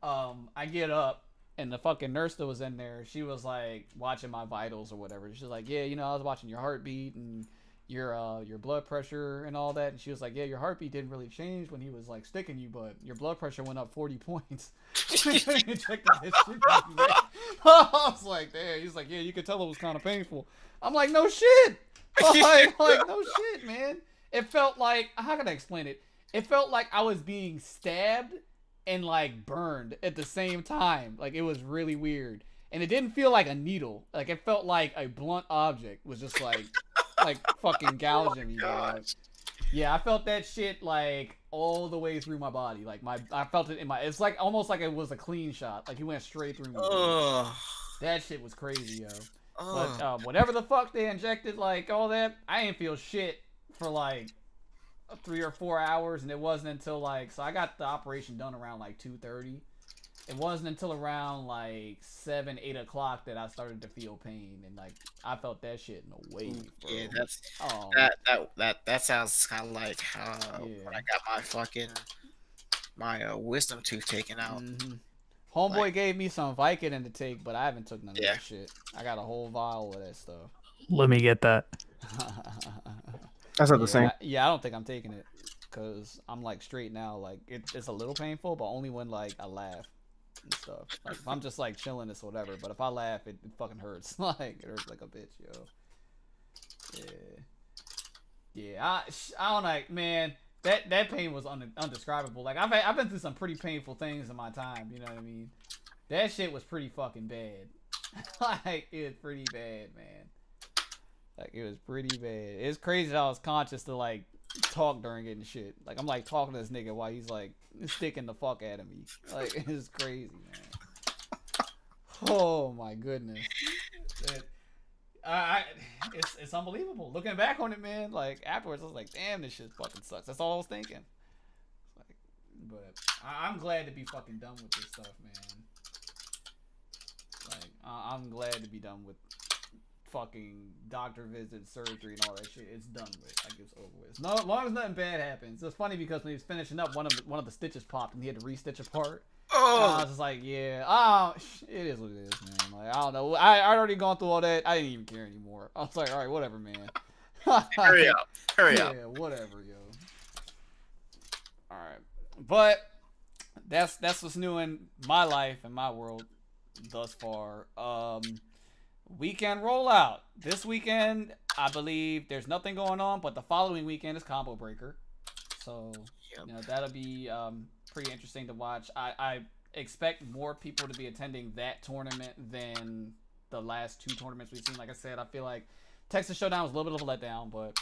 I get up. And the fucking nurse that was in there, she was like watching my vitals or whatever. She's like, yeah, you know, I was watching your heartbeat and your blood pressure and all that. And she was like, yeah, your heartbeat didn't really change when he was like sticking you, but your blood pressure went up 40 points. I was like, damn. He's like, yeah, you could tell it was kind of painful. I'm like, no shit. Like no shit, man. It felt like, how can I explain it? It felt like I was being stabbed and like burned at the same time. Like it was really weird. and it didn't feel like a needle. Like it felt like a blunt object was just like fucking gouging me. Dog. Yeah, I felt that shit like all the way through my body. Like I felt it in my. It's like almost like it was a clean shot. Like he went straight through me. That shit was crazy, yo. But whatever the fuck they injected, like all that, I didn't feel shit for like 3 or 4 hours, and it wasn't until like so I got the operation done around like 2:30. It wasn't until around like 7, 8 o'clock that I started to feel pain, and like I felt that shit in a wave. Bro. Yeah, that's that sounds kind of like when I got my wisdom tooth taken out. Mm-hmm. Homeboy gave me some Vicodin to take, but I haven't took none of that shit. I got a whole vial of that stuff. Let me get that. That's not the same. I don't think I'm taking it because I'm like straight now. Like it's a little painful, but only when like I laugh and stuff. Like if I'm just like chilling, it's whatever. But if I laugh, it fucking hurts. Like it hurts like a bitch, yo. Yeah. I don't like, man. That pain was undescribable. Like I've been through some pretty painful things in my time. You know what I mean? That shit was pretty fucking bad. Like it was pretty bad, man. Like it was pretty bad. It's crazy that I was conscious to like talk during it and shit. Like I'm like talking to this nigga while he's like sticking the fuck out of me. Like it's crazy, man. Oh my goodness. It's unbelievable. Looking back on it, man, like afterwards I was like, damn, this shit fucking sucks. That's all I was thinking. Like, but I'm glad to be fucking done with this stuff, man. Like I'm glad to be done with fucking doctor visits, surgery, and all that shit. It's done with. Like it's over with. No, as long as nothing bad happens. It's funny because when he was finishing up, one of the stitches popped and he had to re-stitch a part. I was just like, yeah, it is what it is, man. Like, I don't know. I already gone through all that. I didn't even care anymore. I was like, all right, whatever, man. Hurry up. Yeah, whatever, yo. All right, but that's what's new in my life and my world thus far. Weekend rollout. This weekend, I believe there's nothing going on, but the following weekend is Combo Breaker. So, you know, that'll be pretty interesting to watch. I expect more people to be attending that tournament than the last 2 tournaments we've seen. Like I said, I feel like Texas Showdown was a little bit of a letdown, but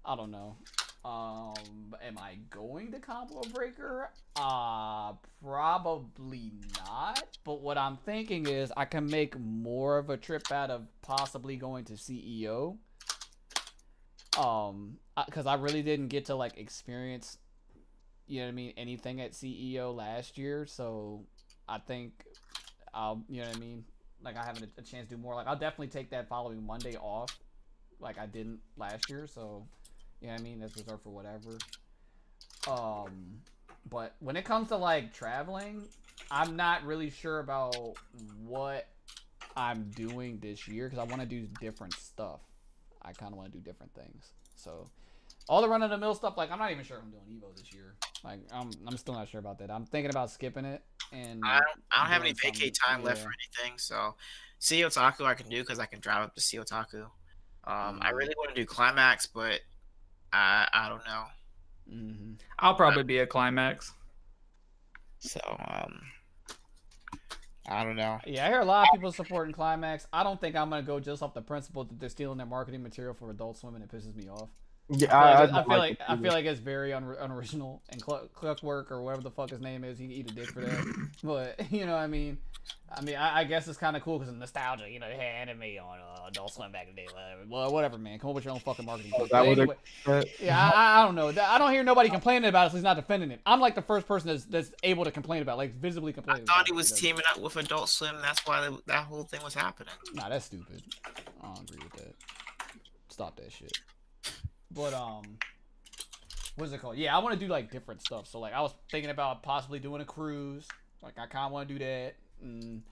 I don't know. Am I going to Combo Breaker? Probably not. But what I'm thinking is I can make more of a trip out of possibly going to CEO. Because I really didn't get to like experience, you know what I mean, anything at CEO last year. So I think I'll, you know what I mean, like I have a chance to do more. Like I'll definitely take that following Monday off, like I didn't last year. So. You know what I mean? That's reserved for whatever. But when it comes to like traveling, I'm not really sure about what I'm doing this year because I want to do different stuff. I kind of want to do different things. So all the run-of-the-mill stuff, like I'm not even sure if I'm doing Evo this year. Like I'm still not sure about that. I'm thinking about skipping it. And I don't have any vacay time left for anything. So Sea Otaku I can do because I can drive up to Sea Otaku. I really want to do Climax, but I don't know. Mm-hmm. I'll probably be a Climax. So I don't know. Yeah, I hear a lot of people supporting Climax. I don't think I'm gonna go just off the principle that they're stealing their marketing material for Adult Swim, and it pisses me off. Yeah, I feel like it's very unoriginal. And Clockwork or whatever the fuck his name is, he can eat a dick for that. But you know what I mean. I guess it's kind of cool because of nostalgia. You know, they had anime on Adult Swim back in the day. Well, whatever, man. Come up with your own fucking marketing. Anyway, yeah, I don't know. I don't hear nobody complaining about it, so he's not defending it. I'm like the first person that's able to complain about it, like visibly complain. I thought he was teaming up with Adult Swim. That's why that whole thing was happening. Nah, that's stupid. I don't agree with that. Stop that shit. But what is it called? Yeah, I want to do like different stuff. So like I was thinking about possibly doing a cruise. Like I kind of want to do that. And,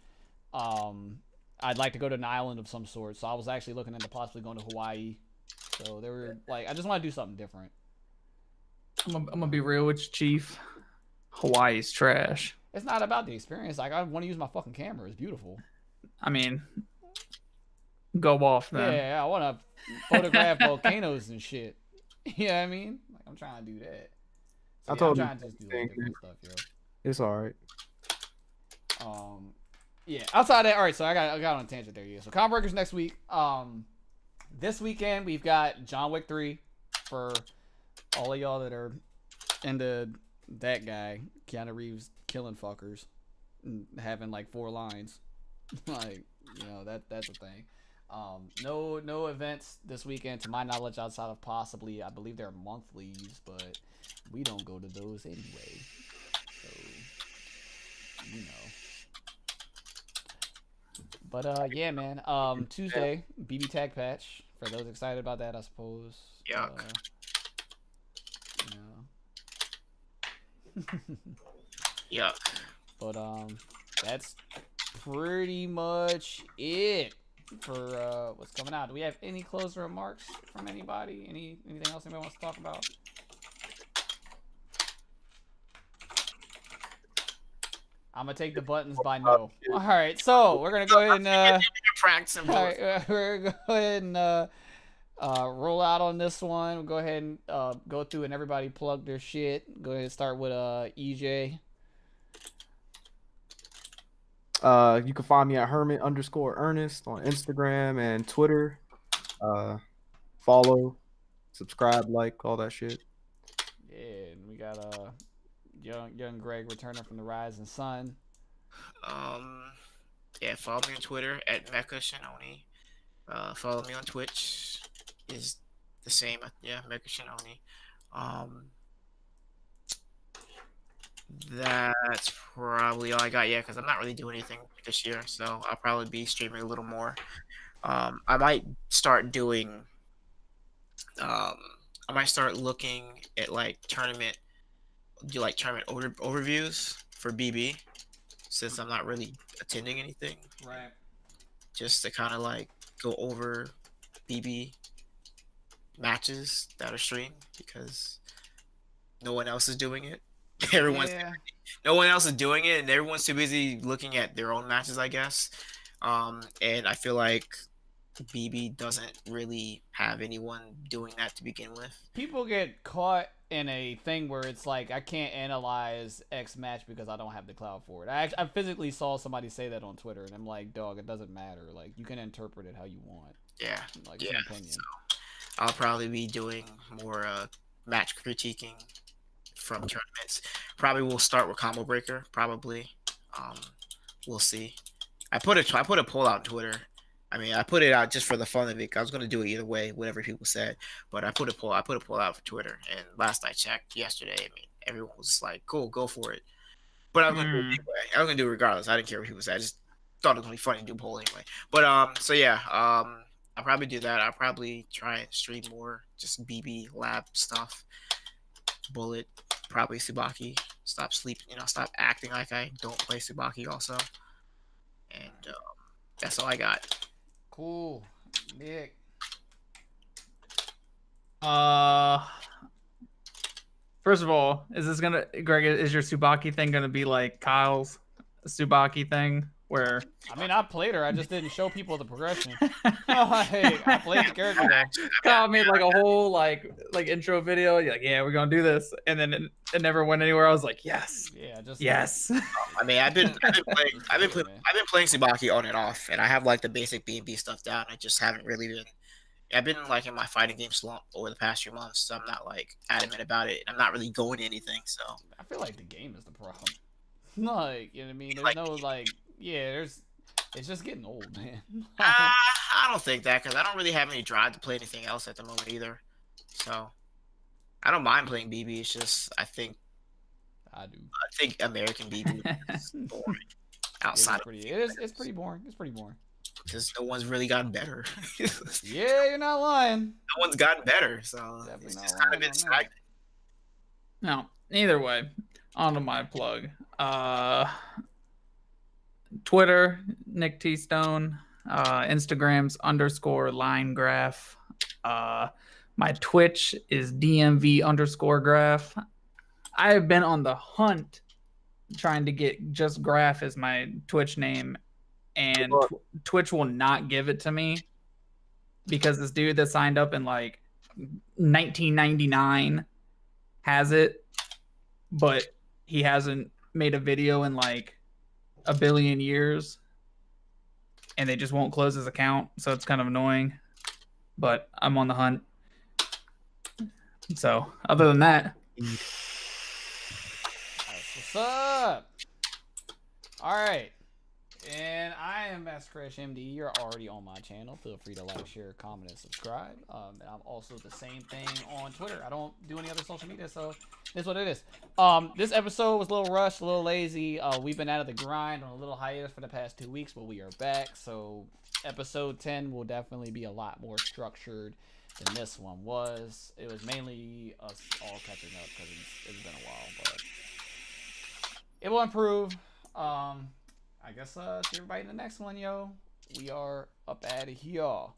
I'd like to go to an island of some sort. So I was actually looking into possibly going to Hawaii. So they were like, I just want to do something different. I'm gonna be real with you, Chief. Hawaii's trash. It's not about the experience. Like I want to use my fucking camera. It's beautiful. I mean, go off then. Yeah, I want to photograph volcanoes and shit. You know what I mean? Like I'm trying to do that. So, I'm trying to just do like different stuff, yo. It's all right. Yeah, outside that, all right. So I got on a tangent there. Yeah. So Con Breakers next week. This weekend we've got John Wick 3 for all of y'all that are into that guy, Keanu Reeves killing fuckers and having like 4 lines. Like, you know, that's a thing. No events this weekend to my knowledge outside of possibly, I believe they're monthlies, but we don't go to those anyway. So, you know. But yeah, man. Tuesday, BB Tag Patch. For those excited about that, I suppose. Yuck. Yeah. Yuck. But that's pretty much it for what's coming out. Do we have any closing remarks from anybody? Anything else anybody wants to talk about? I'm gonna take the buttons by no. All right, so we're gonna go ahead and Practicing all right, we're gonna go ahead and roll out on this one. We'll go ahead and go through and everybody plug their shit. Go ahead and start with EJ. You can find me at Hermit_Ernest on Instagram and Twitter. Follow, subscribe, like, all that shit. Yeah, and we got young Greg returning from the rising sun. Yeah, follow me on Twitter at Mecha Shinoni. Follow me on Twitch is the same. Yeah, Mecha Shinoni. That's probably all I got. Yeah, because I'm not really doing anything this year, so I'll probably be streaming a little more. I might start doing. I might start looking at like tournament overviews for BB, since I'm not really attending anything. Right. Just to kind of like go over BB matches that are streamed, because no one else is doing it. No one else is doing it, and everyone's too busy looking at their own matches, I guess. And I feel like BB doesn't really have anyone doing that to begin with. People get caught in a thing where it's like, I can't analyze X match because I don't have the cloud for it. I physically saw somebody say that on Twitter, and I'm like, dog, it doesn't matter. Like, you can interpret it how you want. Yeah. Like, it's an opinion. So I'll probably be doing more match critiquing from tournaments. Probably we'll start with Combo Breaker. Probably. We'll see. I put a poll out on Twitter. I mean, I put it out just for the fun of it. I was gonna do it either way, whatever people said. But I put a poll out for Twitter, and last I checked, yesterday, I mean, everyone was like, "Cool, go for it." But I was gonna do it anyway. I was gonna do it regardless. I didn't care what people said. I just thought it was gonna be funny to do a poll anyway. But so yeah, I'll probably do that. I'll probably try and stream more just BB Lab stuff. Bullet, probably Tsubaki. Stop acting like I don't play Tsubaki also. And that's all I got. Cool. Nick. First of all, Greg, is your Tsubaki thing gonna be like Kyle's Tsubaki thing, where? I mean, I played her. I just didn't show people the progression. I played the character. Kyle made like a whole like intro video. You're like, yeah, we're gonna do this, and then it never went anywhere. I was like, yes, yeah, just yes. I mean, I've been playing Tsubaki on and off, and I have like the basic B&B stuff down. I just haven't really been. I've been like in my fighting game slump over the past few months, so I'm not like adamant about it. I'm not really going to anything, so. I feel like the game is the problem. Like, you know what I mean? There's no like, yeah, it's just getting old, man. I don't think that, because I don't really have any drive to play anything else at the moment either. So, I don't mind playing BB. It's just I think American BB is boring. Outside it's pretty boring. It's pretty boring. Because no one's really gotten better. Yeah, you're not lying. No one's gotten better, so it's just kind of been stagnant. No, either way, on to my plug. Twitter, Nick T. Stone. Instagram's _linegraph. My Twitch is DMV_graph. I have been on the hunt trying to get just Graph as my Twitch name, and Twitch will not give it to me because this dude that signed up in like 1999 has it, but he hasn't made a video in like a billion years. and they just won't close his account, so it's kind of annoying. But I'm on the hunt. So other than that, That's what's up. All right. And I am Master Crash MD. You're already on my channel. Feel free to like, share, comment, and subscribe. And I'm also the same thing on Twitter. I don't do any other social media, so it's what it is. This episode was a little rushed, a little lazy. We've been out of the grind on a little hiatus for the past 2 weeks, but we are back. So episode 10 will definitely be a lot more structured than this one was. It was mainly us all catching up because it's been a while, but it will improve. I guess see everybody in the next one, yo. We are up out of here.